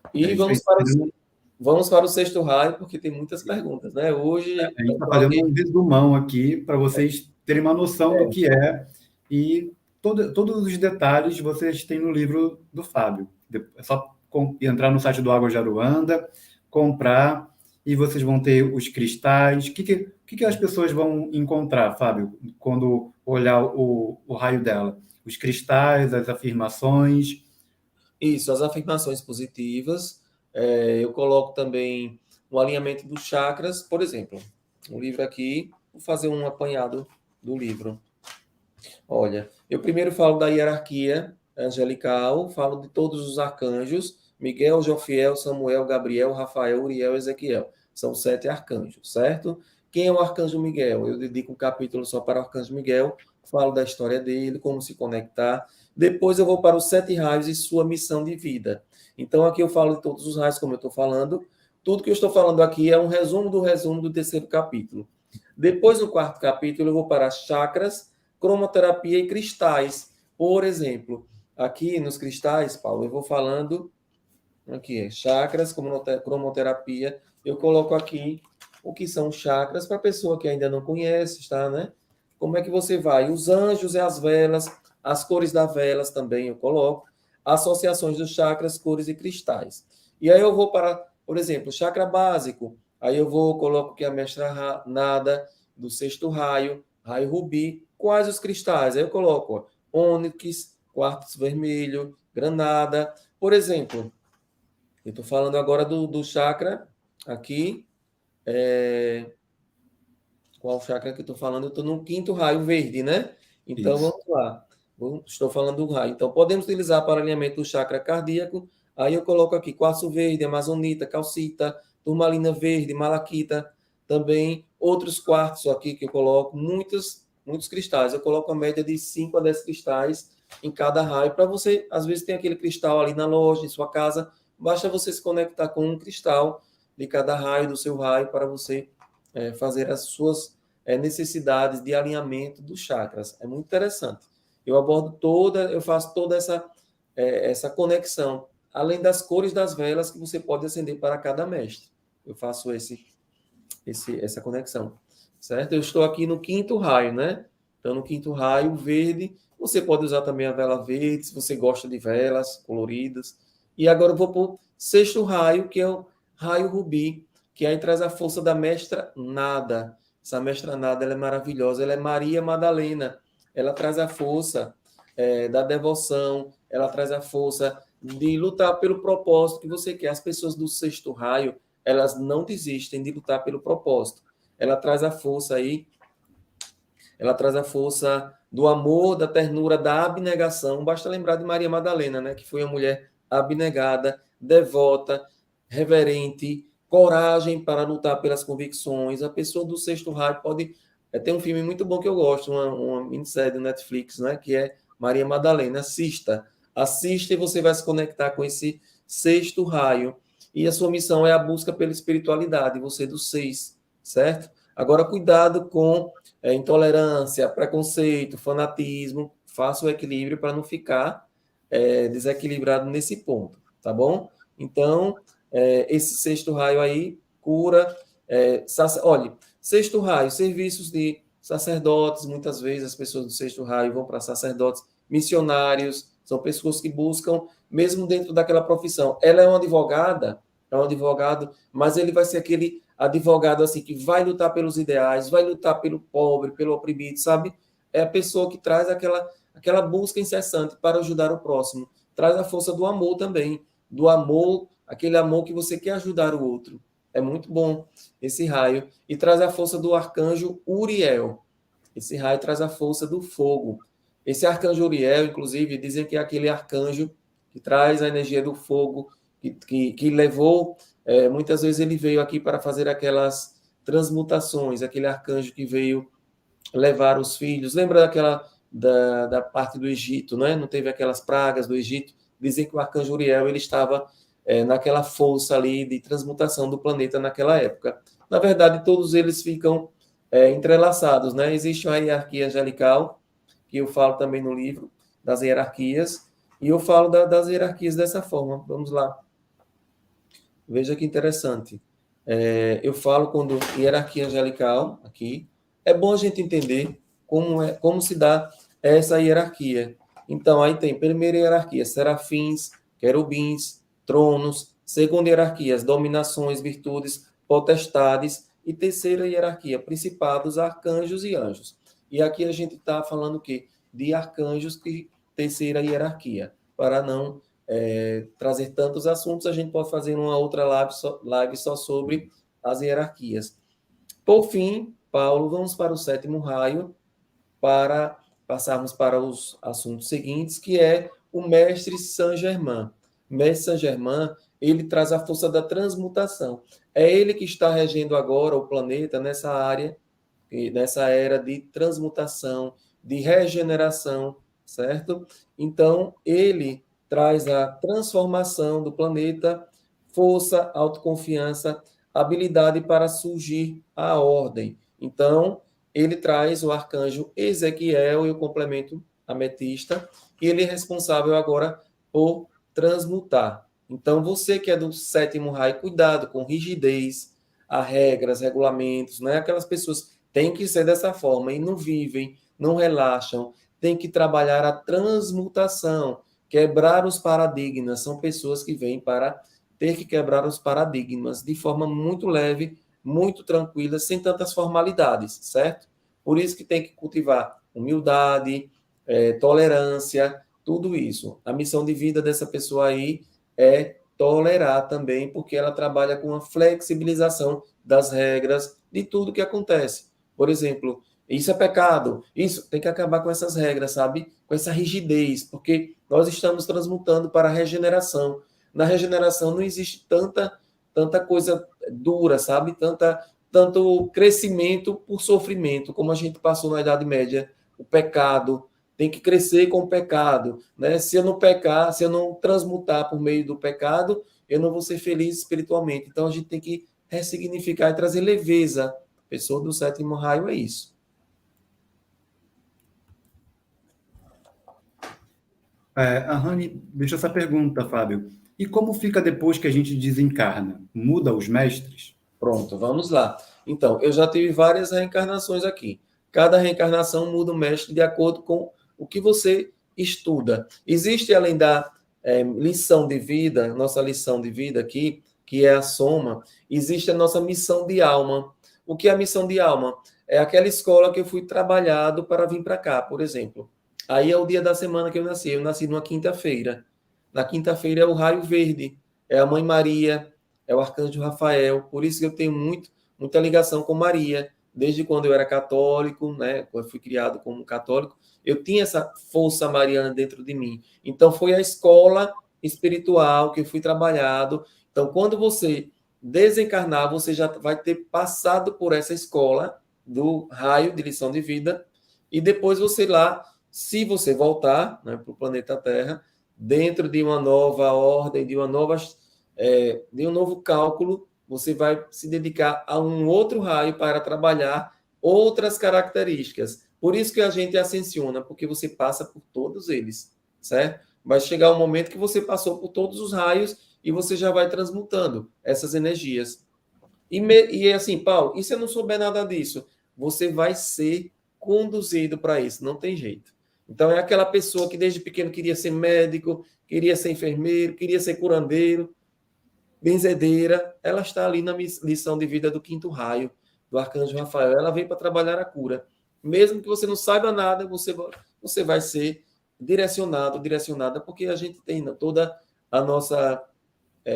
É
E
isso aí.
vamos para o sexto raio, porque tem muitas perguntas, né? Hoje,
A gente está
pessoal
fazendo
aqui,
um resumão aqui para vocês terem uma noção do que é e todos os detalhes vocês têm no livro do Fábio. É só entrar no site do Água de Aruanda, comprar e vocês vão ter os cristais. O que as pessoas vão encontrar, Fábio, quando olhar o raio dela? Os cristais, as afirmações.
isso, as afirmações positivas. Eu coloco também o alinhamento dos chakras, por exemplo. Um livro aqui, vou fazer um apanhado do livro. Olha, eu primeiro falo da hierarquia angelical, falo de todos os arcanjos: Miguel, Jofiel, Samuel, Gabriel, Rafael, Uriel, Ezequiel. São 7 arcanjos, certo? Quem é o arcanjo Miguel? Eu dedico um capítulo só para o arcanjo Miguel, falo da história dele, como se conectar. Depois eu vou para os 7 raios e sua missão de vida. Então aqui eu falo de todos os raios, como eu estou falando. Tudo que eu estou falando aqui é um resumo do terceiro capítulo. Depois, no quarto capítulo, eu vou para chakras, cromoterapia e cristais. Por exemplo, aqui nos cristais, Paulo, eu vou falando aqui, chakras, cromoterapia. Eu coloco aqui o que são chakras para a pessoa que ainda não conhece, está, né? Como é que você vai? Os anjos e as velas, as cores das velas também eu coloco, associações dos chakras, cores e cristais. E aí eu vou para, por exemplo, chakra básico. Aí eu vou, coloco aqui a mestra nada do sexto raio, raio rubi. Quais os cristais? Aí eu coloco ônix, quartzo vermelho, granada. Por exemplo, eu estou falando agora do chakra aqui. Qual chakra que eu estou falando? Eu estou no quinto raio verde, né? Então
Isso.
vamos lá. Estou falando do raio. Então podemos utilizar para alinhamento do chakra cardíaco. Aí eu coloco aqui quartzo verde, amazonita, calcita, turmalina verde, malaquita. Também outros quartzos aqui que eu coloco, muitos cristais. Eu coloco a média de 5 a 10 cristais em cada raio. Para você, às vezes tem aquele cristal ali na loja, em sua casa. Basta você se conectar com um cristal de cada raio do seu raio para você fazer as suas necessidades de alinhamento dos chakras. É muito interessante. Eu faço toda essa conexão, além das cores das velas que você pode acender para cada mestre. Eu faço essa conexão, certo? Eu estou aqui no quinto raio, né? Então, no quinto raio, verde, você pode usar também a vela verde, se você gosta de velas coloridas. E agora eu vou para o sexto raio, que é o raio rubi, que aí traz a força da mestra Nada. Essa mestra Nada, ela é maravilhosa, ela é Maria Madalena. Ela traz a força da devoção, ela traz a força de lutar pelo propósito que você quer. As pessoas do sexto raio, elas não desistem de lutar pelo propósito. Ela traz a força aí, ela traz a força do amor, da ternura, da abnegação. Basta lembrar de Maria Madalena, né, que foi uma mulher abnegada, devota, reverente, coragem para lutar pelas convicções. A pessoa do sexto raio pode ter um filme muito bom que eu gosto, uma minissérie do Netflix, né, que é Maria Madalena. Assista e você vai se conectar com esse sexto raio. E a sua missão é a busca pela espiritualidade, você do 6, certo? Agora, cuidado com intolerância, preconceito, fanatismo. Faça o equilíbrio para não ficar desequilibrado nesse ponto, tá bom? Então, esse sexto raio aí cura. Olha, sexto raio, serviços de sacerdotes. Muitas vezes as pessoas do sexto raio vão para sacerdotes, missionários, são pessoas que buscam, mesmo dentro daquela profissão. Ela é um advogado, mas ele vai ser aquele advogado assim que vai lutar pelos ideais, vai lutar pelo pobre, pelo oprimido, sabe? É a pessoa que traz aquela busca incessante para ajudar o próximo. Traz a força do amor também, do amor, aquele amor que você quer ajudar o outro. É muito bom esse raio. E traz a força do arcanjo Uriel. Esse raio traz a força do fogo. Esse arcanjo Uriel, inclusive, dizem que é aquele arcanjo que traz a energia do fogo, que levou, muitas vezes ele veio aqui para fazer aquelas transmutações, aquele arcanjo que veio levar os filhos. Lembra da parte do Egito, né? Não teve aquelas pragas do Egito? dizem que o arcanjo Uriel ele estava naquela força ali de transmutação do planeta naquela época. Na verdade, todos eles ficam entrelaçados, né? Existe uma hierarquia angelical, que eu falo também no livro, das hierarquias, e eu falo das hierarquias dessa forma. Vamos lá. Veja que interessante. Eu falo quando hierarquia angelical, aqui, é bom a gente entender como se dá essa hierarquia. Então, aí tem primeira hierarquia, serafins, querubins, tronos. Segunda hierarquia, as dominações, virtudes, potestades. E terceira hierarquia, principados, arcanjos e anjos. E aqui a gente está falando o quê? De arcanjos, que terceira hierarquia, para não trazer tantos assuntos, a gente pode fazer uma outra live só sobre as hierarquias. Por fim, Paulo, vamos para o sétimo raio, para passarmos para os assuntos seguintes, que é o mestre Saint-Germain. Mestre Saint-Germain, ele traz a força da transmutação. É ele que está regendo agora o planeta nessa área, nessa era de transmutação, de regeneração, certo? Então, ele traz a transformação do planeta, força, autoconfiança, habilidade para surgir a ordem. Então, ele traz o arcanjo Ezequiel e o complemento ametista, e ele é responsável agora por transmutar. Então, você que é do sétimo raio, cuidado com rigidez, há regras, regulamentos, né? Aquelas pessoas têm que ser dessa forma e não vivem, não relaxam, tem que trabalhar a transmutação, quebrar os paradigmas. São pessoas que vêm para ter que quebrar os paradigmas de forma muito leve, muito tranquila, sem tantas formalidades, certo? Por isso que tem que cultivar humildade, tolerância, tudo isso. A missão de vida dessa pessoa aí é tolerar também, porque ela trabalha com a flexibilização das regras de tudo que acontece. Por exemplo, isso é pecado, isso tem que acabar com essas regras, sabe? Com essa rigidez, porque nós estamos transmutando para a regeneração. Na regeneração não existe tanta coisa dura, sabe? Tanto crescimento por sofrimento, como a gente passou na Idade Média. O pecado tem que crescer com o pecado, né? Se eu não pecar, se eu não transmutar por meio do pecado, eu não vou ser feliz espiritualmente. Então a gente tem que ressignificar e trazer leveza. Pessoa do sétimo raio é isso.
A Rani deixa essa pergunta, Fábio. E como fica depois que a gente desencarna? Muda os mestres?
Pronto, vamos lá. Então, eu já tive várias reencarnações aqui. Cada reencarnação muda o mestre de acordo com o que você estuda. Existe, além da lição de vida, nossa lição de vida aqui, que é a soma, existe a nossa missão de alma. O que é a missão de alma? É aquela escola que eu fui trabalhado para vir para cá, por exemplo. Aí é o dia da semana que eu nasci. Eu nasci numa quinta-feira. Na quinta-feira é o raio verde, é a Mãe Maria, é o Arcanjo Rafael. Por isso que eu tenho muita ligação com Maria. Desde quando eu era católico, né? Quando eu fui criado como católico, eu tinha essa força mariana dentro de mim. Então, foi a escola espiritual que eu fui trabalhado. Então, quando você desencarnar, você já vai ter passado por essa escola do raio de lição de vida, e depois você lá, se você voltar, né, para o planeta Terra, dentro de uma nova ordem, de um novo cálculo, você vai se dedicar a um outro raio para trabalhar outras características. Por isso que a gente ascensiona, porque você passa por todos eles, certo? Vai chegar um momento que você passou por todos os raios e você já vai transmutando essas energias. E assim, Paulo, e se eu não souber nada disso? Você vai ser conduzido para isso, não tem jeito. Então, é aquela pessoa que desde pequeno queria ser médico, queria ser enfermeiro, queria ser curandeiro, benzedeira, ela está ali na lição de vida do quinto raio, do Arcanjo Rafael. Ela vem para trabalhar a cura. Mesmo que você não saiba nada, você vai ser direcionada, porque a gente tem toda a nossa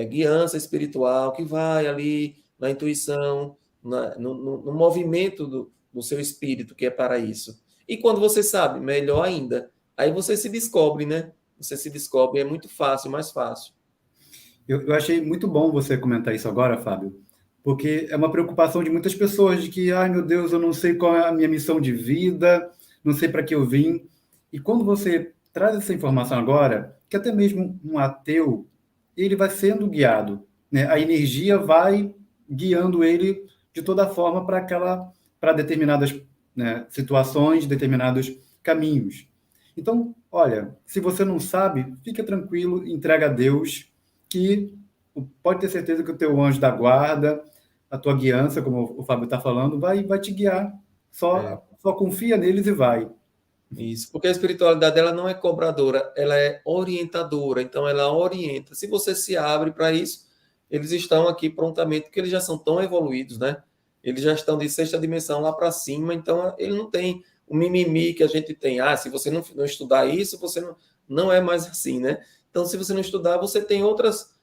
guiança espiritual que vai ali na intuição, no movimento do seu espírito, que é para isso. E quando você sabe, melhor ainda. Aí você se descobre, né? Você se descobre, é muito fácil, mais fácil.
Eu achei muito bom você comentar isso agora, Fábio, porque é uma preocupação de muitas pessoas de que, ai meu Deus, eu não sei qual é a minha missão de vida, não sei para que eu vim. E quando você traz essa informação agora, que até mesmo um ateu, ele vai sendo guiado, né? A energia vai guiando ele de toda forma para determinadas, né, situações, determinados caminhos. Então, olha, se você não sabe, fica tranquilo, entrega a Deus, que pode ter certeza que o teu anjo da guarda, a tua guiança, como o Fábio está falando, vai te guiar.
É,
Só confia neles e vai.
isso, porque a espiritualidade ela não é cobradora, ela é orientadora, então ela orienta. Se você se abre para isso, eles estão aqui prontamente, porque eles já são tão evoluídos, né? Eles já estão de sexta dimensão lá para cima, então ele não tem o mimimi que a gente tem. Ah, se você não estudar isso, você não é mais assim, né? Então, se você não estudar, você tem outras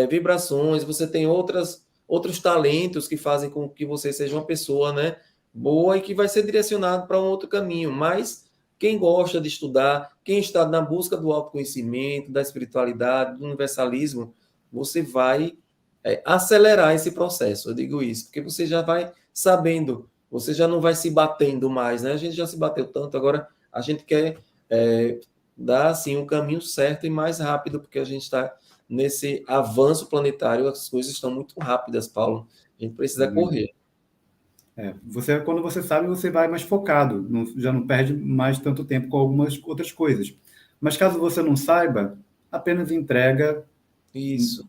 vibrações, você tem outros talentos que fazem com que você seja uma pessoa, né, boa e que vai ser direcionado para um outro caminho, mas quem gosta de estudar, quem está na busca do autoconhecimento, da espiritualidade, do universalismo, você vai acelerar esse processo. Eu digo isso, porque você já vai sabendo, você já não vai se batendo mais, né? A gente já se bateu tanto, agora a gente quer dar assim um caminho certo e mais rápido, porque a gente está nesse avanço planetário, as coisas estão muito rápidas, Paulo. A gente precisa correr.
Quando você sabe, você vai mais focado, já não perde mais tanto tempo com algumas outras coisas. Mas caso você não saiba, apenas entrega
Isso,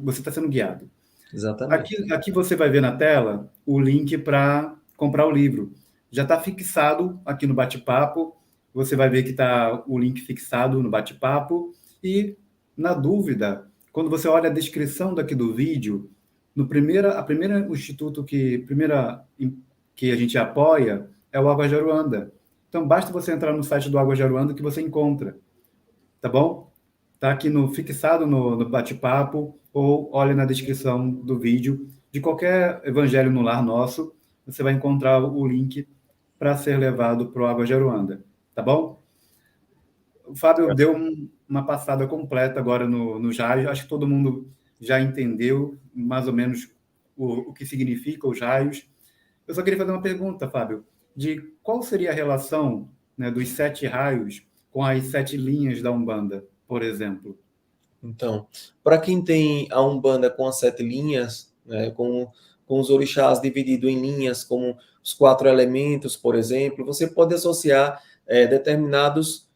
você está sendo guiado.
exatamente.
Aqui você vai ver na tela o link para comprar o livro. Já está fixado aqui no bate-papo. Você vai ver que está o link fixado no bate-papo. E, na dúvida, quando você olha a descrição daqui do vídeo, a primeira instituto que a gente apoia é o Água de Aruanda. Então, basta você entrar no site do Água de Aruanda que você encontra. Tá bom? Tá aqui fixado no bate-papo ou olha na descrição do vídeo de qualquer Evangelho no Lar Nosso, você vai encontrar o link para ser levado para o Água de Aruanda, tá bom? O Fábio deu uma passada completa agora no raios, acho que todo mundo já entendeu mais ou menos o que significa os raios. Eu só queria fazer uma pergunta, Fábio, de qual seria a relação, né, dos 7 raios com as 7 linhas da Umbanda, por exemplo?
Então, para quem tem a Umbanda com as 7 linhas, né, com os orixás divididos em linhas, como os 4 elementos, por exemplo, você pode associar determinados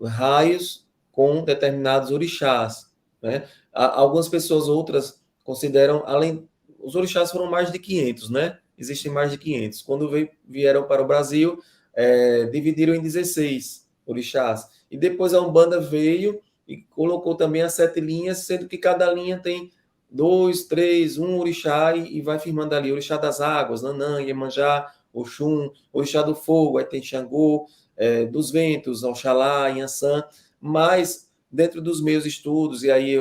raios com determinados orixás, né? Algumas pessoas outras consideram, além, os orixás foram mais de 500, né? Existem mais de 500. Quando vieram para o Brasil, dividiram em 16 orixás. E depois a Umbanda veio e colocou também as 7 linhas, sendo que cada linha tem 2, 3, um orixá e vai firmando ali, orixá das águas, Nanã, Iemanjá, Oxum, orixá do fogo, aí tem Xangô, dos ventos, Oxalá, Yansan, mas dentro dos meus estudos, e aí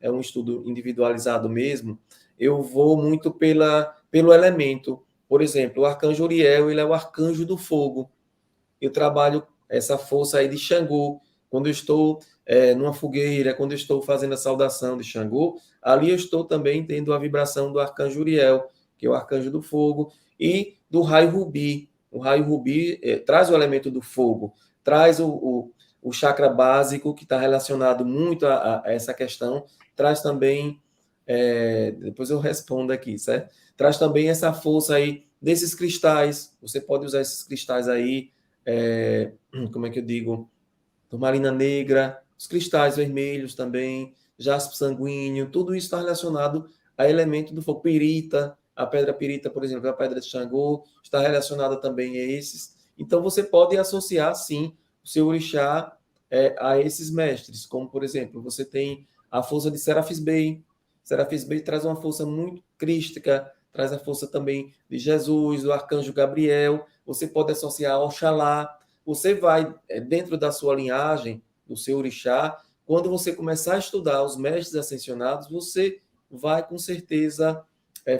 é um estudo individualizado mesmo, eu vou muito pelo elemento. Por exemplo, o arcanjo Uriel, ele é o arcanjo do fogo. Eu trabalho essa força aí de Xangô. Quando eu estou numa fogueira, quando eu estou fazendo a saudação de Xangô, ali eu estou também tendo a vibração do arcanjo Uriel, que é o arcanjo do fogo, e do raio rubi. O raio rubi traz o elemento do fogo, traz o chakra básico, que está relacionado muito a essa questão, traz também, depois eu respondo aqui, certo? Traz também essa força aí desses cristais, você pode usar esses cristais aí, como é que eu digo, turmalina negra, os cristais vermelhos também, jaspe sanguíneo, tudo isso está relacionado a elemento do fogo. Pirita, a pedra pirita, por exemplo, a pedra de Xangô, está relacionada também a esses. Então, você pode associar, sim, o seu orixá a esses mestres, como, por exemplo, você tem a força de Serafis Bey. Serafis Bey traz uma força muito crística, traz a força também de Jesus, do arcanjo Gabriel. Você pode associar ao Oxalá. Você vai, dentro da sua linhagem, do seu orixá, quando você começar a estudar os mestres ascensionados, você vai, com certeza,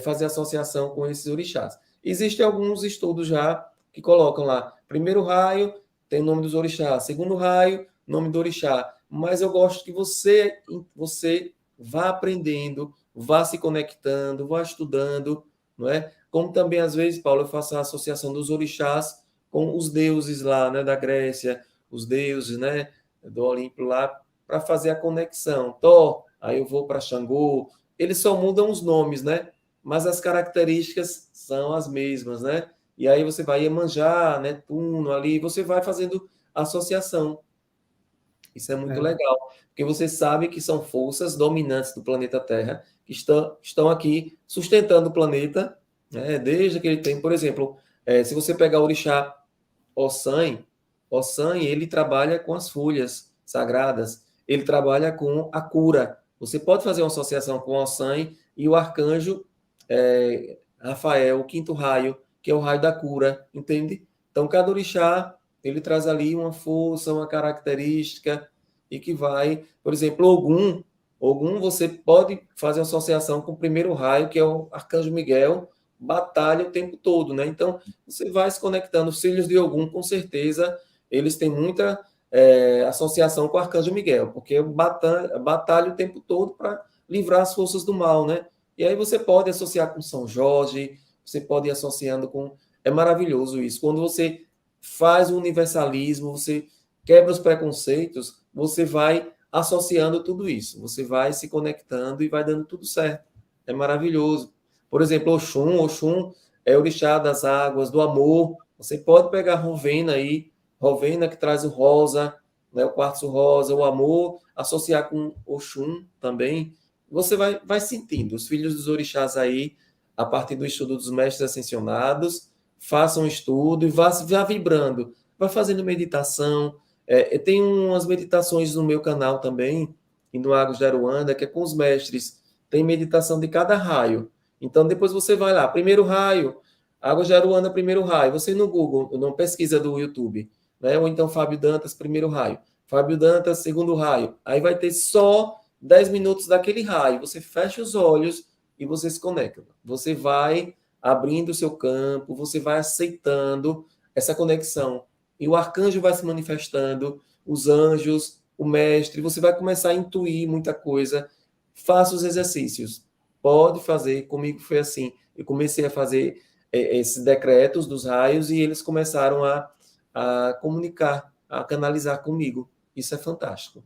fazer associação com esses orixás. Existem alguns estudos já que colocam lá, primeiro raio, tem o nome dos orixás, segundo raio, nome do orixá. Mas eu gosto que você vá aprendendo, vá se conectando, vá estudando, não é? Como também, às vezes, Paulo, eu faço a associação dos orixás com os deuses lá, né, da Grécia, os deuses, né, do Olímpio lá para fazer a conexão. Thor, aí eu vou para Xangô. Eles só mudam os nomes, né? Mas as características são as mesmas, né? E aí você vai Iemanjá, Netuno ali, você vai fazendo associação. Isso é muito legal, porque você sabe que são forças dominantes do planeta Terra que estão aqui sustentando o planeta, né, desde aquele tempo. Por exemplo, se você pegar o orixá Ossan, Ossan, ele trabalha com as folhas sagradas, ele trabalha com a cura. Você pode fazer uma associação com Ossan e o arcanjo Rafael, o quinto raio, que é o raio da cura, entende? Então, cada orixá, ele traz ali uma força, uma característica, e que vai, por exemplo, Ogum você pode fazer associação com o primeiro raio, que é o arcanjo Miguel, batalha o tempo todo, né? Então, você vai se conectando. Os filhos de Ogum, com certeza, eles têm muita associação com o arcanjo Miguel, porque batalha o tempo todo para livrar as forças do mal, né? E aí você pode associar com São Jorge, você pode ir associando com... É maravilhoso isso. Quando você faz o universalismo, você quebra os preconceitos, você vai associando tudo isso. Você vai se conectando e vai dando tudo certo. É maravilhoso. Por exemplo, Oxum é o orixá das águas, do amor. Você pode pegar Rovena aí, Rovena que traz o rosa, né, o quartzo rosa, o amor, associar com Oxum também. Você vai sentindo. Os filhos dos orixás aí, a partir do estudo dos mestres ascensionados, façam um estudo e vá vibrando. Vai fazendo meditação. Tem umas meditações no meu canal também, e no Águas de Aruanda, que é com os mestres. Tem meditação de cada raio. Então, depois você vai lá, primeiro raio, Águas de Aruanda, primeiro raio. Você no Google, não pesquisa do YouTube, né? Ou então Fábio Dantas, primeiro raio. Fábio Dantas, segundo raio. Aí vai ter só 10 minutos daquele raio. Você fecha os olhos e você se conecta. Você vai abrindo o seu campo, você vai aceitando essa conexão. E o arcanjo vai se manifestando, os anjos, o mestre, você vai começar a intuir muita coisa. Faça os exercícios. Pode fazer, comigo foi assim. Eu comecei a fazer esses decretos dos raios e eles começaram a comunicar, a canalizar comigo. Isso é fantástico.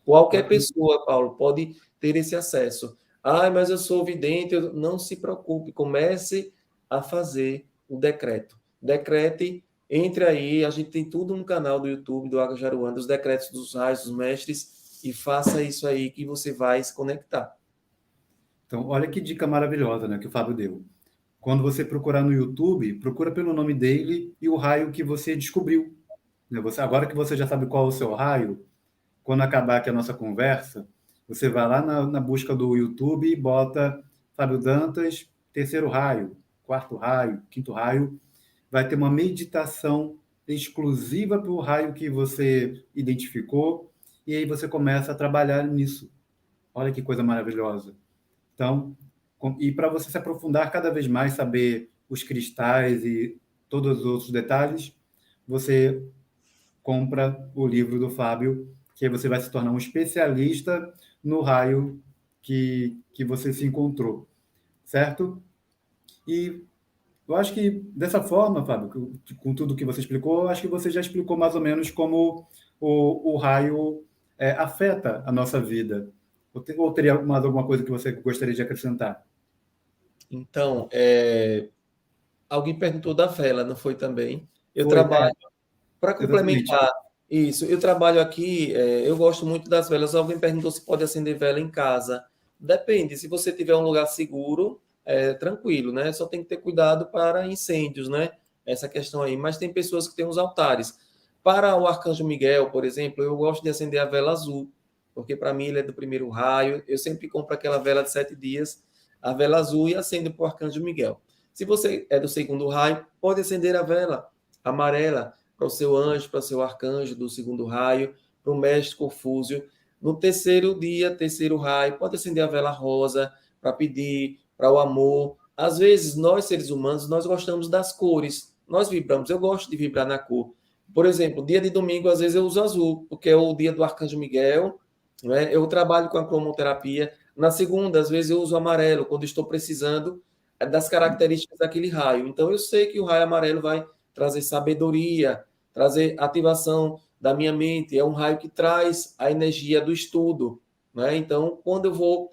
Qualquer pessoa, Paulo, pode ter esse acesso. Ah, mas eu sou vidente. Não se preocupe, comece a fazer o decreto. Decrete, entre aí, a gente tem tudo no canal do YouTube do Água Jaruanda, os decretos dos raios, dos mestres, e faça isso aí que você vai se conectar.
Então, olha que dica maravilhosa, né, que o Fábio deu. Quando você procurar no YouTube, procura pelo nome dele e o raio que você descobriu. Né? Agora que você já sabe qual é o seu raio, quando acabar aqui a nossa conversa, você vai lá na busca do YouTube e bota Fábio Dantas, terceiro raio, quarto raio, quinto raio. Vai ter uma meditação exclusiva para o raio que você identificou e aí você começa a trabalhar nisso. Olha que coisa maravilhosa. Então, e para você se aprofundar cada vez mais, saber os cristais e todos os outros detalhes, você compra o livro do Fábio, que aí você vai se tornar um especialista no raio que você se encontrou, certo? E eu acho que dessa forma, Fábio, com tudo que você explicou, eu acho que você já explicou mais ou menos como o raio afeta a nossa vida. Ou teria mais alguma coisa que você gostaria de acrescentar?
Então, alguém perguntou da vela, não foi também? Eu
Foi,
trabalho, para
exatamente.
complementar isso, eu trabalho aqui, eu gosto muito das velas. Alguém perguntou se pode acender vela em casa. Depende, se você tiver um lugar seguro, tranquilo, né? Só tem que ter cuidado para incêndios, né? Essa questão aí. Mas tem pessoas que têm os altares. Para o Arcanjo Miguel, por exemplo, eu gosto de acender a vela azul, porque para mim ele é do primeiro raio. Eu sempre compro aquela vela de 7 dias, a vela azul, e acendo para o Arcanjo Miguel. Se você é do segundo raio, pode acender a vela amarela para o seu anjo, para o seu arcanjo do segundo raio, para o mestre Confúcio. No terceiro dia, terceiro raio, pode acender a vela rosa para pedir para o amor. Às vezes, nós, seres humanos, nós gostamos das cores. Nós vibramos. Eu gosto de vibrar na cor. Por exemplo, dia de domingo, às vezes eu uso azul, porque é o dia do Arcanjo Miguel, né? Eu trabalho com a cromoterapia. Na segunda, às vezes eu uso amarelo, quando estou precisando das características daquele raio. Então, eu sei que o raio amarelo vai trazer sabedoria, trazer ativação da minha mente, é um raio que traz a energia do estudo, né? Então, quando eu vou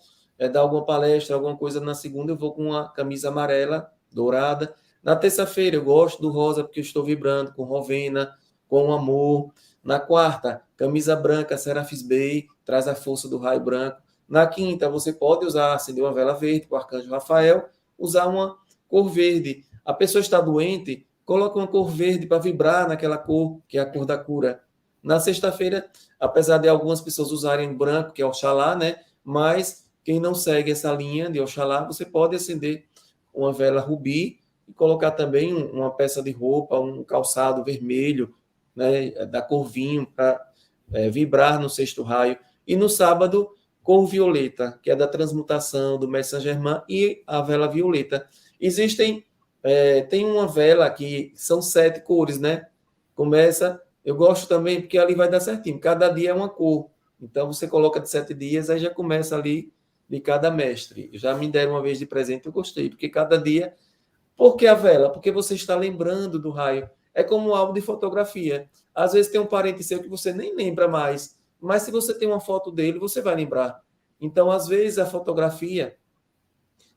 dar alguma palestra, alguma coisa na segunda, eu vou com uma camisa amarela, dourada. Na terça-feira, eu gosto do rosa, porque eu estou vibrando com Rovena, com amor. Na quarta, camisa branca, Serafis Bey, traz a força do raio branco. Na quinta, você pode usar, acender uma vela verde com o arcanjo Rafael, usar uma cor verde. A pessoa está doente, coloca uma cor verde para vibrar naquela cor, que é a cor da cura. Na sexta-feira, apesar de algumas pessoas usarem branco, que é Oxalá, né? Mas quem não segue essa linha de Oxalá, você pode acender uma vela rubi e colocar também uma peça de roupa, um calçado vermelho, né? Da cor vinho, para vibrar no sexto raio. E no sábado, cor violeta, que é da transmutação do Mestre Saint-Germain, e a vela violeta. Existem, tem uma vela que são 7 cores, né? Começa, eu gosto também, porque ali vai dar certinho, cada dia é uma cor. Então, você coloca de 7 dias, aí já começa ali de cada mestre. Já me deram uma vez de presente, eu gostei, porque cada dia... Por que a vela? Porque você está lembrando do raio. É como um álbum de fotografia. Às vezes tem um parente seu que você nem lembra mais, mas se você tem uma foto dele, você vai lembrar. Então, às vezes, a fotografia,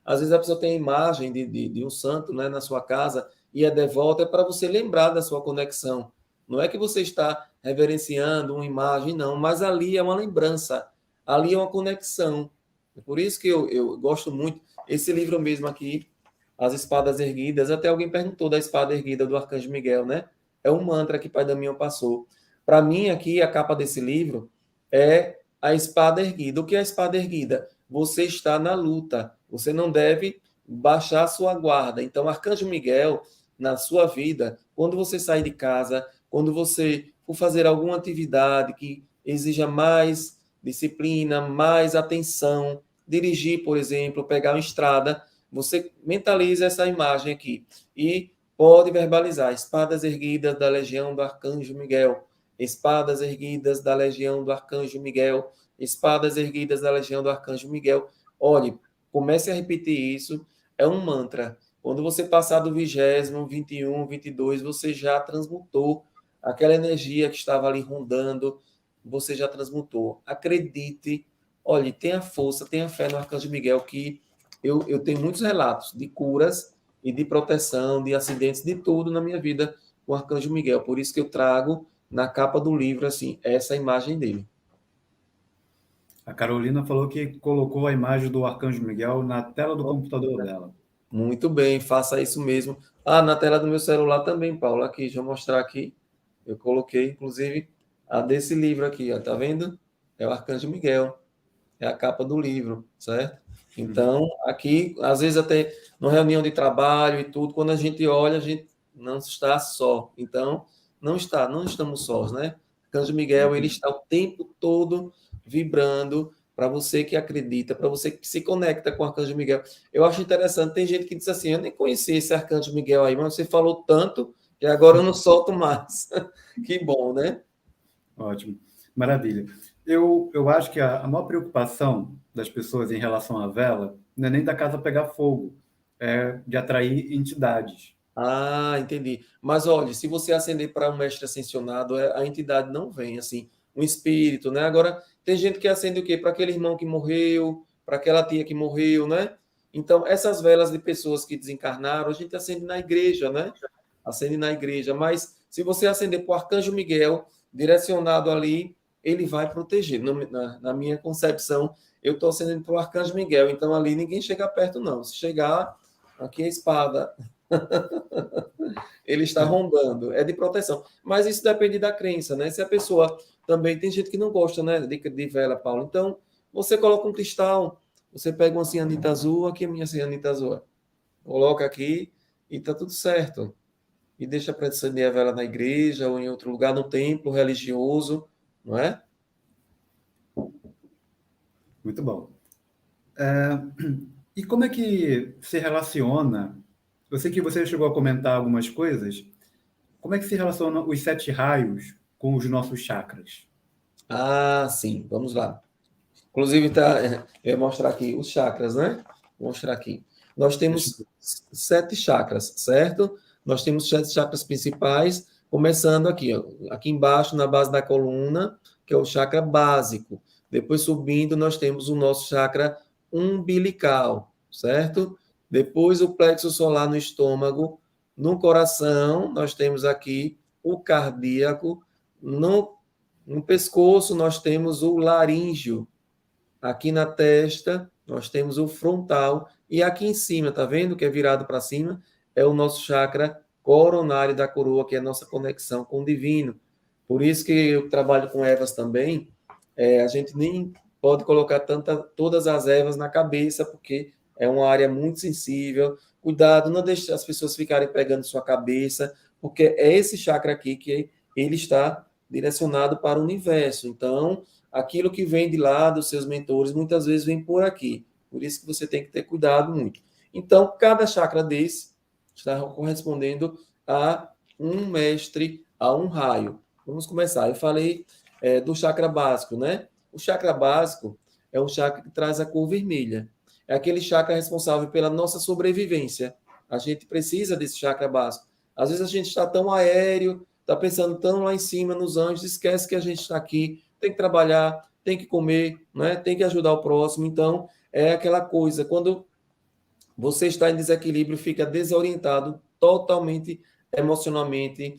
às vezes a pessoa tem a imagem de um santo, né, na sua casa e é devota, é para você lembrar da sua conexão. Não é que você está reverenciando uma imagem, não, mas ali é uma lembrança, ali é uma conexão. É por isso que eu gosto muito. Esse livro mesmo aqui, As Espadas Erguidas, até alguém perguntou da espada erguida do Arcanjo Miguel, né? É um mantra que Pai Damião passou. Para mim, aqui, a capa desse livro é a espada erguida. O que é a espada erguida? Você está na luta. Você não deve baixar a sua guarda. Então, Arcanjo Miguel, na sua vida, quando você sair de casa, quando você for fazer alguma atividade que exija mais disciplina, mais atenção, dirigir, por exemplo, pegar uma estrada, você mentaliza essa imagem aqui e pode verbalizar: espadas erguidas da legião do Arcanjo Miguel, espadas erguidas da legião do Arcanjo Miguel, espadas erguidas da legião do Arcanjo Miguel. Olhe, comece a repetir isso, é um mantra. Quando você passar do 20º, 21, 22, você já transmutou aquela energia que estava ali rondando, você já transmutou. Acredite, olhe, tenha força, tenha fé no Arcanjo Miguel, que eu tenho muitos relatos de curas e de proteção, de acidentes, de tudo na minha vida com o Arcanjo Miguel. Por isso que eu trago na capa do livro, assim, essa imagem dele.
A Carolina falou que colocou a imagem do Arcanjo Miguel na tela do computador dela.
Muito bem, faça isso mesmo. Ah, na tela do meu celular também, Paulo. Aqui, deixa eu mostrar aqui. Eu coloquei, inclusive, a desse livro aqui, ó, tá vendo? É o Arcanjo Miguel. É a capa do livro, certo? Então, aqui, às vezes até numa reunião de trabalho e tudo, quando a gente olha, a gente não está só. Então, não estamos sós, né? Arcanjo Miguel, ele está o tempo todo vibrando para você que acredita, para você que se conecta com o Arcanjo Miguel. Eu acho interessante, tem gente que diz assim: eu nem conhecia esse Arcanjo Miguel aí, mas você falou tanto que agora eu não solto mais. Que bom, né?
Ótimo, maravilha. Eu acho que a maior preocupação das pessoas em relação à vela não é nem da casa pegar fogo, é de atrair entidades.
Ah, entendi. Mas olha, se você acender para um mestre ascensionado, a entidade não vem, assim, um espírito, né? Agora, tem gente que acende o quê? Para aquele irmão que morreu, para aquela tia que morreu, né? Então, essas velas de pessoas que desencarnaram, a gente acende na igreja, né? Acende na igreja. Mas se você acender para o Arcanjo Miguel, direcionado ali, ele vai proteger. Na minha concepção, eu estou acendendo para o Arcanjo Miguel, então ali ninguém chega perto, não. Se chegar, aqui é a espada. Ele está rondando, é de proteção. Mas isso depende da crença, né? Se a pessoa também tem gente que não gosta, né, de vela, Paulo. Então, você coloca um cristal, você pega uma cianita azul, aqui é a minha cianita azul, coloca aqui e tá tudo certo. E deixa para acender a vela na igreja ou em outro lugar, no templo religioso, não é?
Muito bom. E como é que se relaciona? Eu sei que você chegou a comentar algumas coisas. Como é que se relacionam os 7 raios com os nossos chakras?
Ah, sim, vamos lá. Inclusive, eu ia mostrar aqui os chakras, né? Vou mostrar aqui. Nós temos 7 chakras, certo? Nós temos 7 chakras principais, Começando aqui, ó, aqui embaixo, na base da coluna, que é o chakra básico. Depois, subindo, nós temos o nosso chakra umbilical, certo? Depois, o plexo solar no estômago. No coração, nós temos aqui o cardíaco. No pescoço, nós temos o laríngeo. Aqui na testa, nós temos o frontal. E aqui em cima, tá vendo que é virado para cima? É o nosso chakra coronário da coroa, que é a nossa conexão com o divino. Por isso que eu trabalho com ervas também. A gente nem pode colocar todas as ervas na cabeça, porque é uma área muito sensível. Cuidado, não deixe as pessoas ficarem pegando sua cabeça, porque é esse chakra aqui que ele está direcionado para o universo. Então, aquilo que vem de lá dos seus mentores, muitas vezes vem por aqui. Por isso que você tem que ter cuidado muito. Então, cada chakra desse está correspondendo a um mestre, a um raio. Vamos começar. Eu falei do chakra básico, né? O chakra básico é um chakra que traz a cor vermelha. É aquele chakra responsável pela nossa sobrevivência. A gente precisa desse chakra básico. Às vezes a gente está tão aéreo, está pensando tão lá em cima nos anjos, esquece que a gente está aqui, tem que trabalhar, tem que comer, né? Tem que ajudar o próximo. Então, é aquela coisa, quando você está em desequilíbrio, fica desorientado totalmente emocionalmente,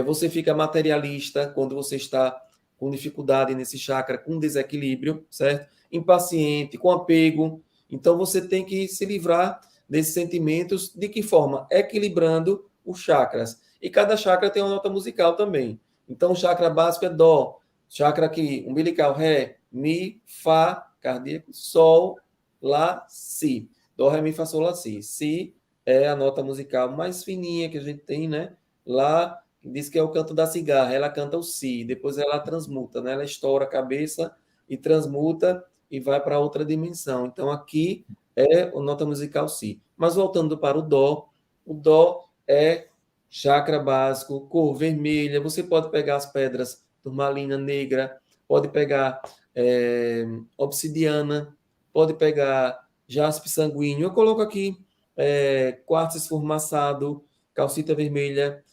você fica materialista quando você está com dificuldade nesse chakra, com desequilíbrio, certo? Impaciente, com apego. Então, você tem que se livrar desses sentimentos. De que forma? Equilibrando os chakras. E cada chakra tem uma nota musical também. Então, o chakra básico é Dó, chakra aqui, umbilical, Ré, Mi, Fá, cardíaco, Sol, Lá, Si. Dó, Ré, Mi, Fá, Sol, Lá, Si. Si é a nota musical mais fininha que a gente tem, né? Lá, diz que é o canto da cigarra, ela canta o Si, depois ela transmuta, né? Ela estoura a cabeça e transmuta e vai para outra dimensão. Então, aqui é a nota musical Si. Mas voltando para o Dó é chakra básico, cor vermelha. Você pode pegar as pedras turmalina negra, pode pegar obsidiana, pode pegar jaspe sanguíneo. Eu coloco aqui quartzo esfumaçado, calcita vermelha,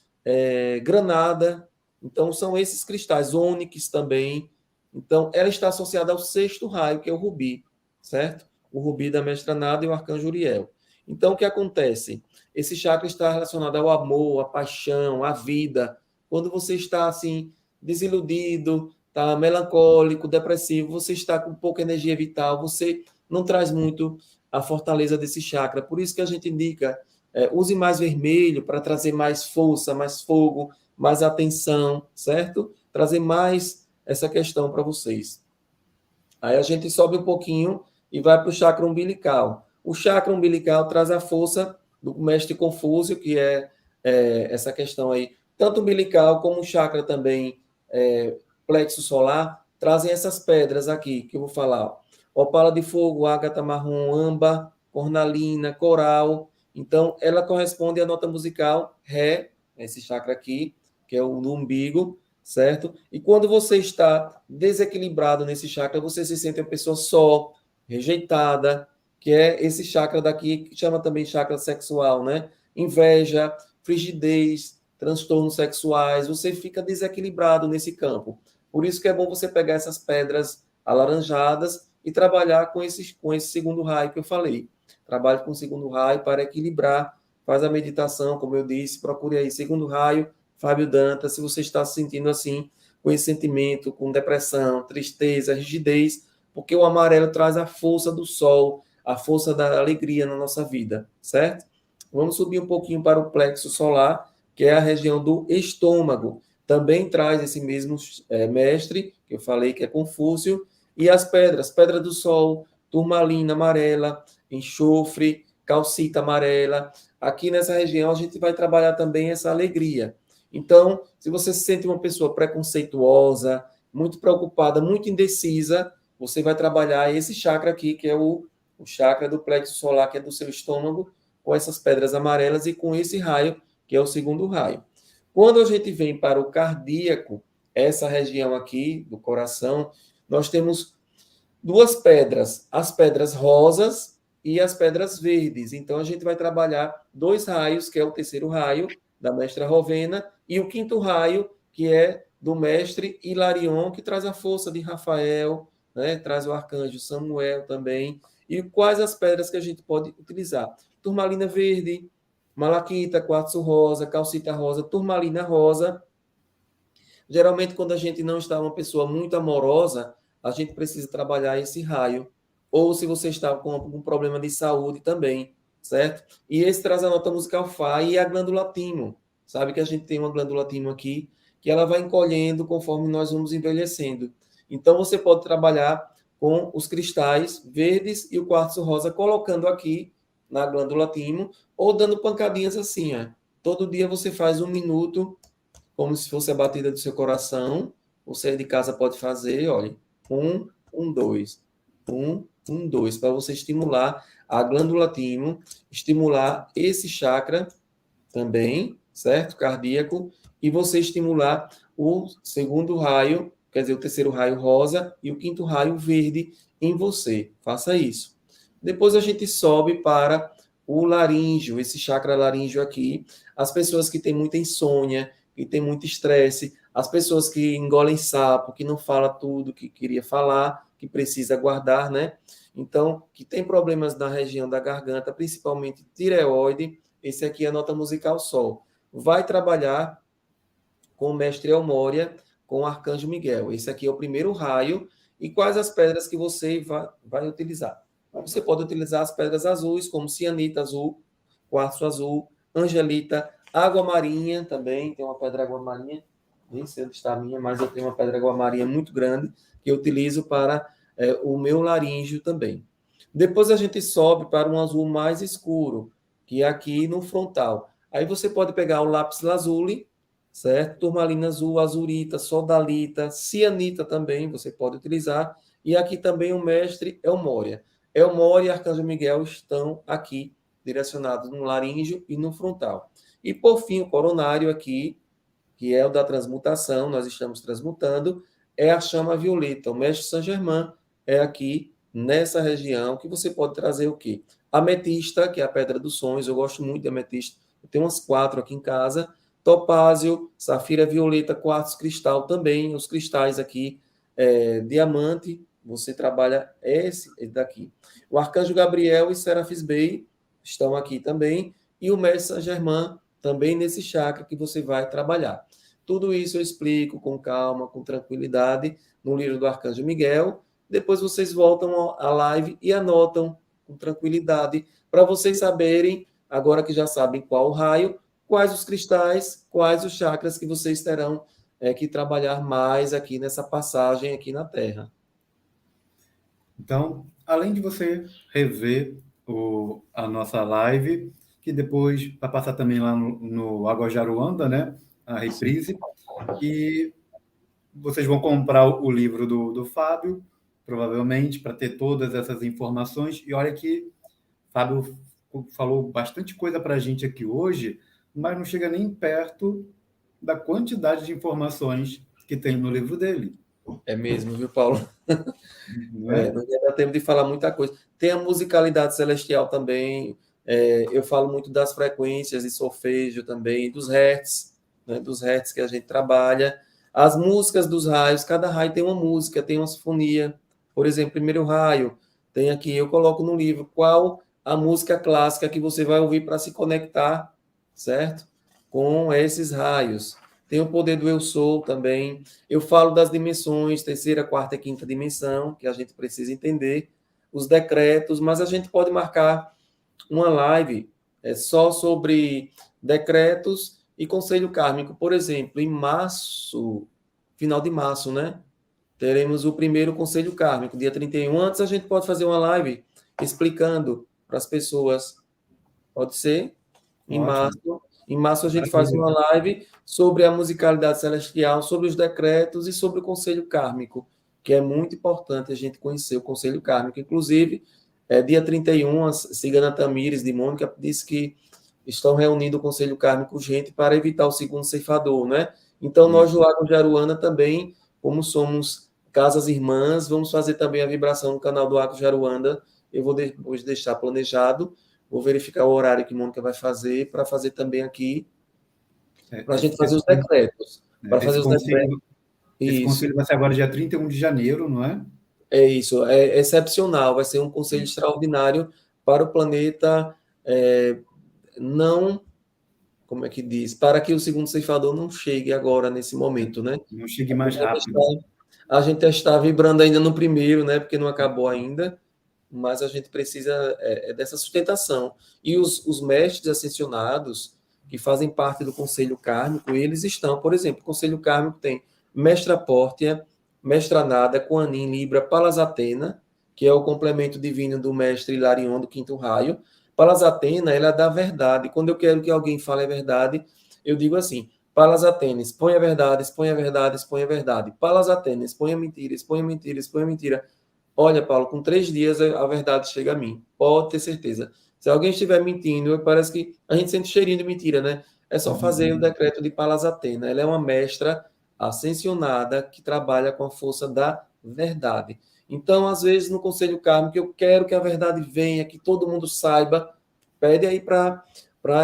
granada. Então, são esses cristais, ônix também. Então, ela está associada ao sexto raio, que é o rubi, certo? O rubi da Mestra Nada e o arcanjo Uriel. Então, o que acontece? Esse chakra está relacionado ao amor, à paixão, à vida. Quando você está, assim, desiludido, está melancólico, depressivo, você está com pouca energia vital, você não traz muito a fortaleza desse chakra. Por isso que a gente indica, use mais vermelho para trazer mais força, mais fogo, mais atenção, certo? Trazer mais essa questão para vocês. Aí a gente sobe um pouquinho e vai para o chakra umbilical. O chakra umbilical traz a força do mestre Confúcio, que essa questão aí, tanto umbilical como o chakra também, plexo solar, trazem essas pedras aqui, que eu vou falar. Opala de fogo, ágata marrom, âmbar, cornalina, coral. Então, ela corresponde à nota musical Ré, esse chakra aqui, que é o do umbigo, certo? E quando você está desequilibrado nesse chakra, você se sente uma pessoa só, rejeitada, que é esse chakra daqui, que chama também chakra sexual, né? Inveja, frigidez, transtornos sexuais, você fica desequilibrado nesse campo. Por isso que é bom você pegar essas pedras alaranjadas e trabalhar com esse segundo raio que eu falei. Trabalhe com o segundo raio para equilibrar, faz a meditação, como eu disse, procure aí segundo raio, Fábio Dantas, se você está se sentindo assim, com esse sentimento, com depressão, tristeza, rigidez, porque o amarelo traz a força do sol, a força da alegria na nossa vida, certo? Vamos subir um pouquinho para o plexo solar, que é a região do estômago. Também traz esse mesmo mestre, que eu falei que é Confúcio, e as pedras, pedra do sol, turmalina amarela, enxofre, calcita amarela. Aqui nessa região a gente vai trabalhar também essa alegria. Então, se você se sente uma pessoa preconceituosa, muito preocupada, muito indecisa, você vai trabalhar esse chakra aqui, que é o chakra do plexo solar, que é do seu estômago, com essas pedras amarelas e com esse raio, que é o segundo raio. Quando a gente vem para o cardíaco, essa região aqui do coração, nós temos duas pedras, as pedras rosas e as pedras verdes. Então, a gente vai trabalhar dois raios, que é o terceiro raio, da mestra Rovena, e o quinto raio, que é do mestre Hilarion, que traz a força de Rafael, né? Traz o arcanjo Samuel também. E quais as pedras que a gente pode utilizar? Turmalina verde, malaquita, quartzo rosa, calcita rosa, turmalina rosa. Geralmente, quando a gente não está uma pessoa muito amorosa, a gente precisa trabalhar esse raio. Ou se você está com algum problema de saúde também, certo? E esse traz a nota musical Fá e a glândula timo. Sabe que a gente tem uma glândula timo aqui, que ela vai encolhendo conforme nós vamos envelhecendo. Então, você pode trabalhar com os cristais verdes e o quartzo rosa, colocando aqui na glândula timo, ou dando pancadinhas assim, ó. Todo dia você faz 1 minuto como se fosse a batida do seu coração. Você de casa pode fazer, olha, 1, 1, 2, 1, 1, 2, para você estimular a glândula timo, estimular esse chakra também, certo? Cardíaco, e você estimular o segundo raio, quer dizer, o terceiro raio rosa e o quinto raio verde em você. Faça isso. Depois a gente sobe para o laríngeo, esse chakra laríngeo aqui. As pessoas que têm muita insônia, que têm muito estresse, as pessoas que engolem sapo, que não fala tudo que queria falar, que precisa guardar, né? Então, que tem problemas na região da garganta, principalmente tireoide, esse aqui é a nota musical Sol. Vai trabalhar com o mestre Elmória, com o arcanjo Miguel. Esse aqui é o primeiro raio. E quais as pedras que você vai utilizar? Você pode utilizar as pedras azuis, como cianita azul, quartzo azul, angelita, água marinha também. Tem uma pedra água marinha, nem sei onde está a minha, mas eu tenho uma pedra água marinha muito grande que eu utilizo para o meu laríngeo também. Depois a gente sobe para um azul mais escuro, que é aqui no frontal. Aí você pode pegar o lápis lazuli, certo? Turmalina azul, azurita, sodalita, cianita também você pode utilizar. E aqui também o mestre Elmória. Elmória e Arcanjo Miguel estão aqui direcionados no laríngeo e no frontal. E por fim, o coronário aqui, que é o da transmutação, nós estamos transmutando, é a chama violeta. O mestre Saint-Germain é aqui nessa região que você pode trazer o quê? Ametista, que é a pedra dos sonhos, eu gosto muito de ametista. Eu tenho umas 4 aqui em casa. Topázio, safira violeta, quartzo cristal também. Os cristais aqui, diamante, você trabalha esse daqui. O arcanjo Gabriel e Serafis Bey estão aqui também. E o mestre Saint-Germain também nesse chakra que você vai trabalhar. Tudo isso eu explico com calma, com tranquilidade, no livro do Arcanjo Miguel. Depois vocês voltam à live e anotam com tranquilidade, para vocês saberem, agora que já sabem qual o raio, quais os cristais, quais os chakras que vocês terão que trabalhar mais aqui nessa passagem aqui na Terra.
Então, além de você rever a nossa live, que depois vai passar também lá no Água Jaruanda, né? A reprise. E vocês vão comprar o livro do Fábio, provavelmente, para ter todas essas informações. E olha que Fábio falou bastante coisa para a gente aqui hoje, mas não chega nem perto da quantidade de informações que tem no livro dele.
É mesmo, viu, Paulo?
Não é?
Não ia dar tempo de falar muita coisa. Tem a musicalidade celestial também. Eu falo muito das frequências e solfejo também, dos hertz, né, dos hertz que a gente trabalha. As músicas dos raios, cada raio tem uma música, tem uma sinfonia. Por exemplo, primeiro raio, tem aqui, eu coloco no livro qual a música clássica que você vai ouvir para se conectar, certo? Com esses raios. Tem o poder do eu sou também. Eu falo das dimensões, terceira, quarta e quinta dimensão, que a gente precisa entender, os decretos, mas a gente pode marcar uma live só sobre decretos e conselho kármico. Por exemplo, em março, final de março, né? Teremos o primeiro conselho kármico, dia 31. Antes a gente pode fazer uma live explicando para as pessoas. Pode ser? Em março. Em março a gente faz uma live sobre a musicalidade celestial, sobre os decretos e sobre o conselho kármico, que é muito importante a gente conhecer o conselho kármico. Inclusive, dia 31, a Cigana Tamires de Mônica disse que estão reunindo o conselho kármico urgente para evitar o segundo ceifador, né? Então, nós do Lago de Aruana também, como somos casas irmãs, vamos fazer também a vibração no canal do Lago de Aruana. Eu vou depois deixar planejado. Vou verificar o horário que Mônica vai fazer, para fazer também aqui para a gente fazer
esse,
os decretos. Para fazer
esse
os decretos.
conselho, esse
Isso.
conselho vai ser agora dia 31 de janeiro, não é?
É isso, é excepcional, vai ser um conselho extraordinário para o planeta, não, como é que diz, para que o segundo ceifador não chegue agora nesse momento, né?
Não chegue mais rápido.
A gente está vibrando ainda no primeiro, né? Porque não acabou ainda, mas a gente precisa dessa sustentação. E os mestres ascensionados, que fazem parte do Conselho Kármico, eles estão, por exemplo, o Conselho Kármico tem Mestra Pórtia, Mestra Nada, Kuan-Yin, Libra, Palas Atena, que é o complemento divino do Mestre Hilarion, do quinto raio. Palas Atena, ela é da verdade. Quando eu quero que alguém fale a verdade, eu digo assim, Palas Atena, expõe a verdade, expõe a verdade, expõe a verdade. Palas Atena, expõe a mentira, expõe a mentira, expõe a mentira. Olha, Paulo, com 3 dias a verdade chega a mim. Pode ter certeza. Se alguém estiver mentindo, parece que a gente sente cheirinho de mentira, né? É só fazer o decreto de Palas Atena. Ela é uma mestra ascensionada que trabalha com a força da verdade. Então, às vezes, no Conselho Kármico, eu quero que a verdade venha, que todo mundo saiba. Pede aí para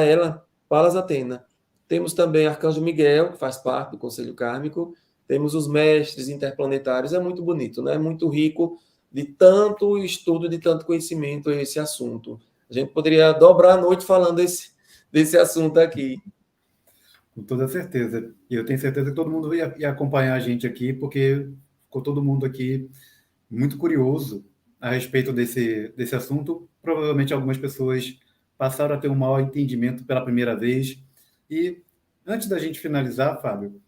ela, Palas Atena. Temos também Arcanjo Miguel, que faz parte do Conselho Kármico. Temos os mestres interplanetários. É muito bonito, né? É muito rico de tanto estudo, de tanto conhecimento esse assunto. A gente poderia dobrar a noite falando desse assunto aqui.
Com toda certeza. E eu tenho certeza que todo mundo ia acompanhar a gente aqui, porque ficou todo mundo aqui muito curioso a respeito desse assunto. Provavelmente algumas pessoas passaram a ter um maior entendimento pela primeira vez. E antes da gente finalizar, Fábio,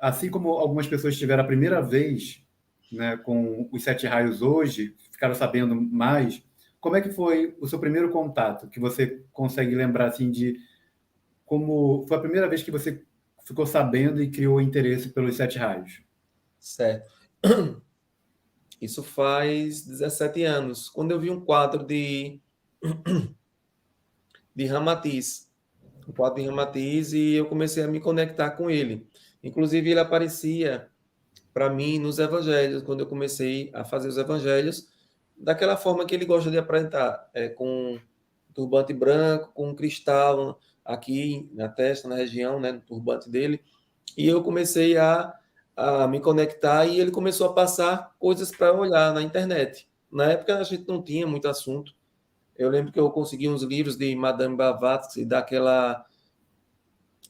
assim como algumas pessoas tiveram a primeira vez, né, com os 7 raios hoje, ficaram sabendo mais, como é que foi o seu primeiro contato? Que você consegue lembrar assim de como foi a primeira vez que você ficou sabendo e criou interesse pelos 7 raios?
Certo. Isso faz 17 anos, quando eu vi um quadro de Ramatiz, um quadro de Ramatiz, e eu comecei a me conectar com ele. Inclusive, ele aparecia para mim nos evangelhos, quando eu comecei a fazer os evangelhos, daquela forma que ele gosta de apresentar, com turbante branco, com um cristal aqui na testa, na região, né, no turbante dele, e eu comecei a me conectar e ele começou a passar coisas para olhar na internet. Na época a gente não tinha muito assunto. Eu lembro que eu consegui uns livros de Madame Blavatsky, daquela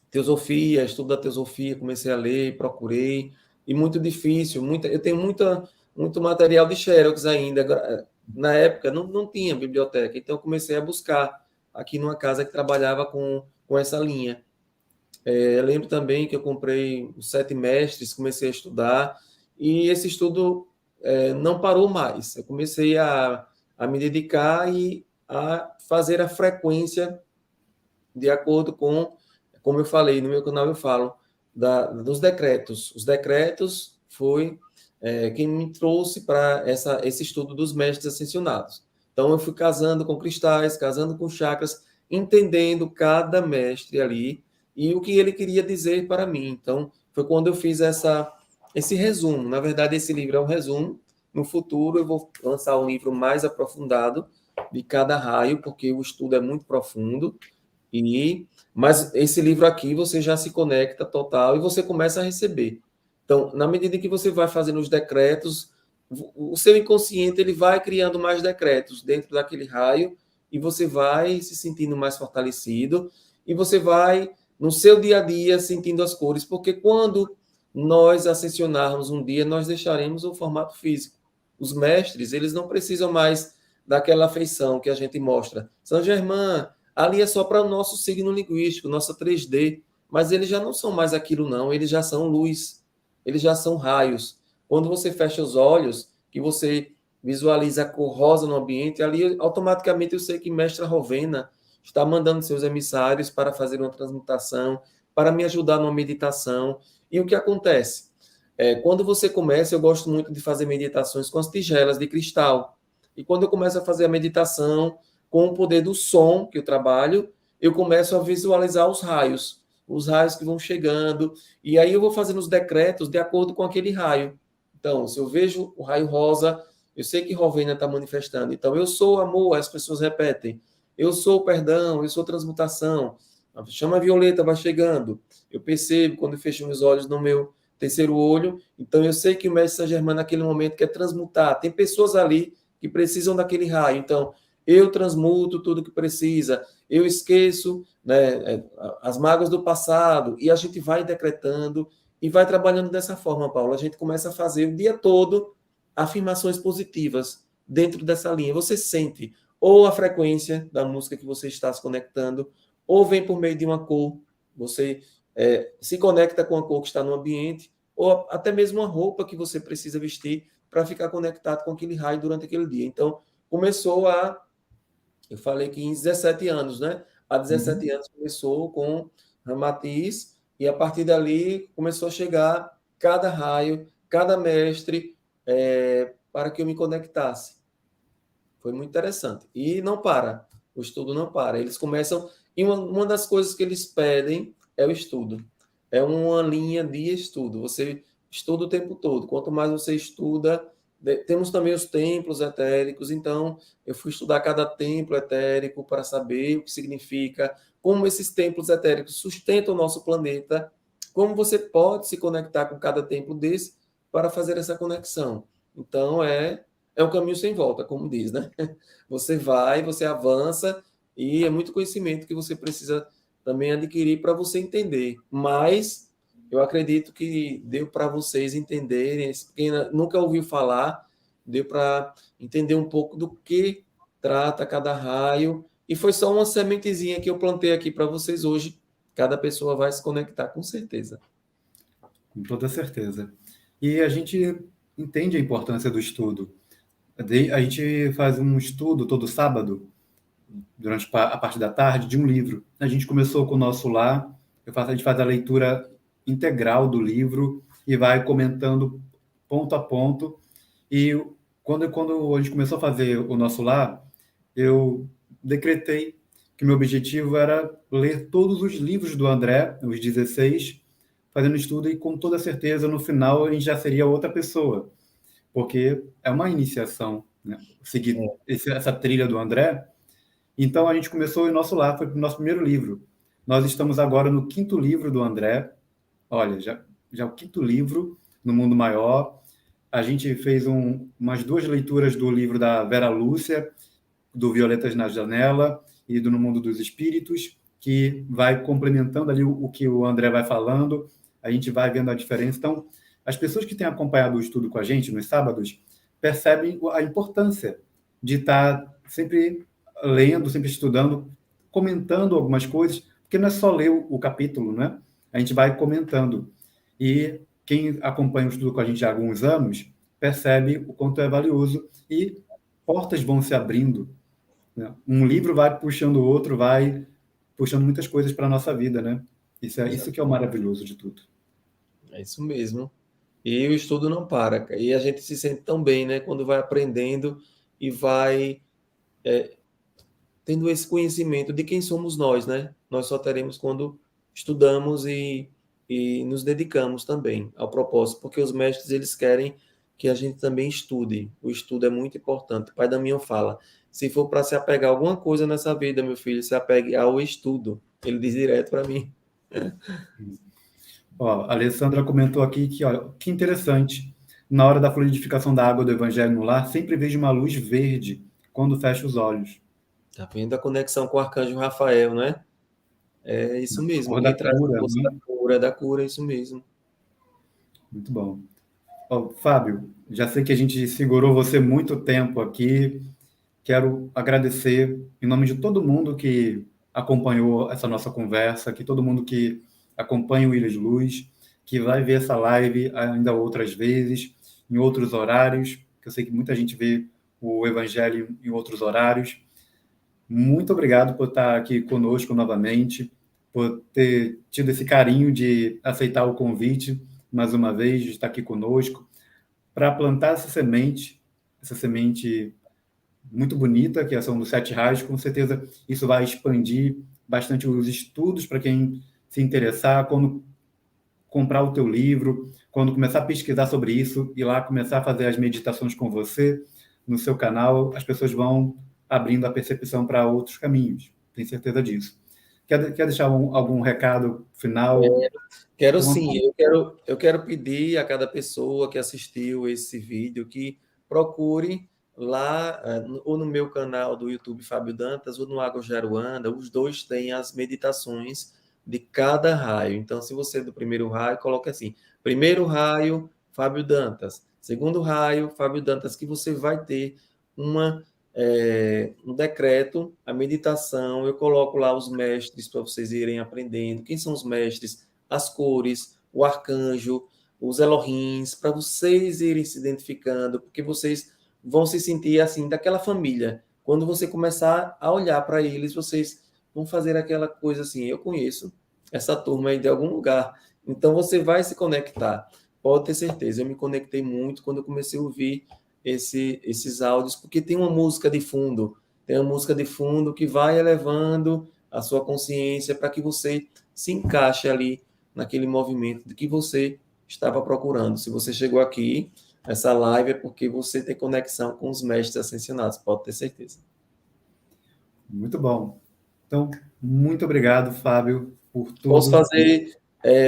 teosofia, estudo da teosofia, comecei a ler, procurei, e muito difícil, eu tenho muito material de Xerox ainda. Na época não tinha biblioteca, então eu comecei a buscar aqui numa casa que trabalhava com essa linha. Eu lembro também que eu comprei os 7 mestres, comecei a estudar, e esse estudo não parou mais. Eu comecei a me dedicar e a fazer a frequência de acordo com, como eu falei, no meu canal eu falo, dos decretos. Os decretos foi quem me trouxe para esse estudo dos mestres ascensionados. Então, eu fui casando com cristais, casando com chakras, entendendo cada mestre ali e o que ele queria dizer para mim. Então, foi quando eu fiz esse resumo. Na verdade, esse livro é um resumo. No futuro, eu vou lançar um livro mais aprofundado de cada raio, porque o estudo é muito profundo. Mas esse livro aqui você já se conecta total e você começa a receber. Então, na medida que você vai fazendo os decretos, o seu inconsciente ele vai criando mais decretos dentro daquele raio e você vai se sentindo mais fortalecido e você vai no seu dia a dia sentindo as cores, porque quando nós ascensionarmos um dia, nós deixaremos o formato físico. Os mestres, eles não precisam mais daquela afeição que a gente mostra. São Germain, ali é só para o nosso signo linguístico, nossa 3D, mas eles já não são mais aquilo não, eles já são luz, eles já são raios. Quando você fecha os olhos, que você visualiza a cor rosa no ambiente, ali automaticamente eu sei que Mestra Rovena está mandando seus emissários para fazer uma transmutação, para me ajudar numa meditação. E o que acontece? Quando você começa, eu gosto muito de fazer meditações com as tigelas de cristal. E quando eu começo a fazer a meditação, com o poder do som que eu trabalho, eu começo a visualizar os raios que vão chegando, e aí eu vou fazendo os decretos de acordo com aquele raio. Então, se eu vejo o raio rosa, eu sei que Rovena está manifestando. Então, eu sou amor, as pessoas repetem. Eu sou perdão, eu sou transmutação. A chama violeta vai chegando. Eu percebo quando eu fecho meus olhos no meu terceiro olho. Então, eu sei que o mestre Saint-Germain, naquele momento, quer transmutar. Tem pessoas ali que precisam daquele raio. Então, eu transmuto tudo que precisa. Eu esqueço, né, as mágoas do passado. E a gente vai decretando e vai trabalhando dessa forma, Paulo. A gente começa a fazer o dia todo afirmações positivas dentro dessa linha. Você sente ou a frequência da música que você está se conectando, ou vem por meio de uma cor, você se conecta com a cor que está no ambiente, ou até mesmo uma roupa que você precisa vestir para ficar conectado com aquele raio durante aquele dia. Então, começou eu falei que em 17 anos, né? Há 17 anos começou com Ramatiz, e a partir dali começou a chegar cada raio, cada mestre, para que eu me conectasse. Foi muito interessante. E não para, o estudo não para. Eles começam, e uma das coisas que eles pedem é o estudo. É uma linha de estudo. Você estuda o tempo todo. Quanto mais você estuda, temos também os templos etéricos. Então, eu fui estudar cada templo etérico para saber o que significa, como esses templos etéricos sustentam o nosso planeta, como você pode se conectar com cada templo desse para fazer essa conexão. Então, é um caminho sem volta, como diz, né? Você vai, você avança, e é muito conhecimento que você precisa também adquirir para você entender. Mas eu acredito que deu para vocês entenderem, quem nunca ouviu falar, deu para entender um pouco do que trata cada raio, e foi só uma sementezinha que eu plantei aqui para vocês hoje. Cada pessoa vai se conectar, com certeza.
Com toda certeza. E a gente entende a importância do estudo. A gente faz um estudo todo sábado, durante a parte da tarde, de um livro. A gente começou com o nosso lar, a gente faz a leitura integral do livro e vai comentando ponto a ponto. E quando a gente começou a fazer o nosso lar, eu decretei que meu objetivo era ler todos os livros do André, os 16, fazendo estudo, e com toda certeza no final a gente já seria outra pessoa, porque é uma iniciação, né? Seguir essa trilha do André. Então a gente começou o nosso lar, foi o nosso primeiro livro. Nós estamos agora no 5º livro do André. Olha, já o 5º livro no Mundo Maior. A gente fez umas 2 leituras do livro da Vera Lúcia, do Violetas na Janela e do No Mundo dos Espíritos, que vai complementando ali o que o André vai falando. A gente vai vendo a diferença. Então, as pessoas que têm acompanhado o estudo com a gente nos sábados percebem a importância de estar sempre lendo, sempre estudando, comentando algumas coisas, porque não é só ler o capítulo, né? A gente vai comentando. E quem acompanha o estudo com a gente há alguns anos percebe o quanto é valioso, e portas vão se abrindo, né? Um livro vai puxando o outro, vai puxando muitas coisas para a nossa vida, né? Isso que é o maravilhoso de tudo.
É isso mesmo. E o estudo não para, cara. E a gente se sente tão bem, né? Quando vai aprendendo e vai tendo esse conhecimento de quem somos nós, né? Nós só teremos quando estudamos e nos dedicamos também ao propósito, porque os mestres, eles querem que a gente também estude. O estudo é muito importante. O pai Damião fala, se for para se apegar a alguma coisa nessa vida, meu filho, se apegue ao estudo. Ele diz direto para mim.
Ó, a Alessandra comentou aqui que, olha, que interessante. Na hora da fluidificação da água do Evangelho no lar, sempre vejo uma luz verde quando fecho os olhos.
Tá vendo a conexão com o arcanjo Rafael, né? É isso
A
mesmo.
cor da
Ele traz a
cura,
força
né?
da cura, é isso mesmo.
Muito bom. Ó, Fábio, já sei que a gente segurou você muito tempo aqui. Quero agradecer em nome de todo mundo que acompanhou essa nossa conversa, que todo mundo que acompanha o Ilha de Luz, que vai ver essa live ainda outras vezes, em outros horários, que eu sei que muita gente vê o Evangelho em outros horários. Muito obrigado por estar aqui conosco novamente, por ter tido esse carinho de aceitar o convite mais uma vez, de estar aqui conosco, para plantar essa semente muito bonita, que é a ação dos 7 raios. Com certeza isso vai expandir bastante os estudos para quem se interessar, quando comprar o teu livro, quando começar a pesquisar sobre isso, e lá começar a fazer as meditações com você no seu canal, as pessoas vão abrindo a percepção para outros caminhos. Tenho certeza disso. Quer deixar algum recado final?
Quero sim, eu quero pedir a cada pessoa que assistiu esse vídeo que procure lá, ou no meu canal do YouTube Fábio Dantas, ou no Água Geruanda, os dois têm as meditações de cada raio. Então, se você é do primeiro raio, coloque assim: primeiro raio, Fábio Dantas; segundo raio, Fábio Dantas, que você vai ter um decreto, a meditação. Eu coloco lá os mestres para vocês irem aprendendo. Quem são os mestres? As cores, o arcanjo, os Elohims, para vocês irem se identificando, porque vocês vão se sentir assim, daquela família. Quando você começar a olhar para eles, vocês vão fazer aquela coisa assim: eu conheço essa turma aí de algum lugar. Então você vai se conectar. Pode ter certeza, eu me conectei muito quando eu comecei a ouvir esses áudios, porque tem uma música de fundo, que vai elevando a sua consciência para que você se encaixe ali naquele movimento de que você estava procurando. Se você chegou aqui, essa live, é porque você tem conexão com os mestres ascensionados, pode ter certeza.
Muito bom. Então, muito obrigado, Fábio, por tudo.
Posso fazer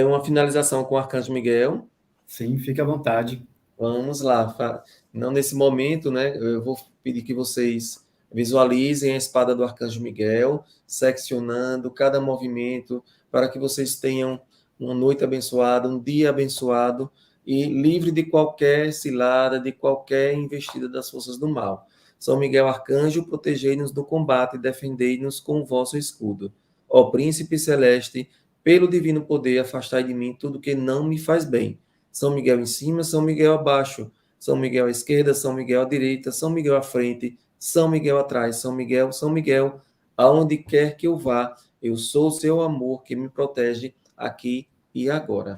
uma finalização com o Arcanjo Miguel?
Sim, fique à vontade.
Vamos lá. Não nesse momento, né? Eu vou pedir que vocês visualizem a espada do Arcanjo Miguel, seccionando cada movimento, para que vocês tenham uma noite abençoada, um dia abençoado e livre de qualquer cilada, de qualquer investida das forças do mal. São Miguel Arcanjo, protegei-nos do combate e defendei-nos com o vosso escudo. Ó Príncipe Celeste, pelo divino poder, afastai de mim tudo que não me faz bem. São Miguel em cima, São Miguel abaixo, São Miguel à esquerda, São Miguel à direita, São Miguel à frente, São Miguel atrás, São Miguel, aonde quer que eu vá, eu sou o seu amor que me protege aqui e agora.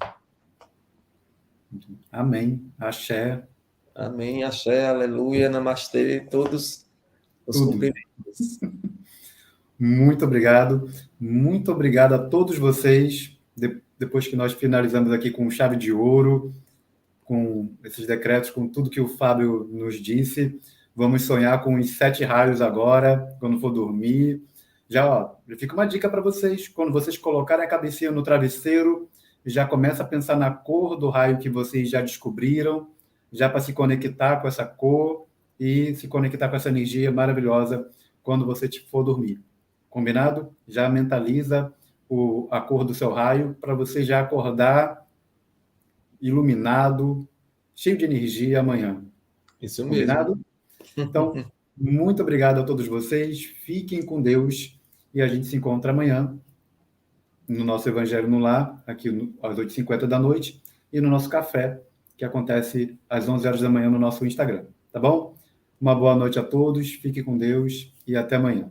Amém. Axé.
Amém, axé, aleluia, namastê, todos os cumprimentos.
Muito obrigado. Muito obrigado a todos vocês. Depois que nós finalizamos aqui com chave de ouro, com esses decretos, com tudo que o Fábio nos disse, vamos sonhar com os 7 raios agora, quando for dormir. Já fica uma dica para vocês: quando vocês colocarem a cabecinha no travesseiro, já começa a pensar na cor do raio que vocês já descobriram, já para se conectar com essa cor e se conectar com essa energia maravilhosa quando você for dormir. Combinado? Já mentaliza a cor do seu raio para você já acordar iluminado, cheio de energia amanhã.
Isso mesmo.
Combinado? Então, muito obrigado a todos vocês. Fiquem com Deus e a gente se encontra amanhã no nosso Evangelho no Lar, aqui às 8h50 da noite, e no nosso café, que acontece às 11 horas da manhã no nosso Instagram. Tá bom? Uma boa noite a todos, fiquem com Deus e até amanhã.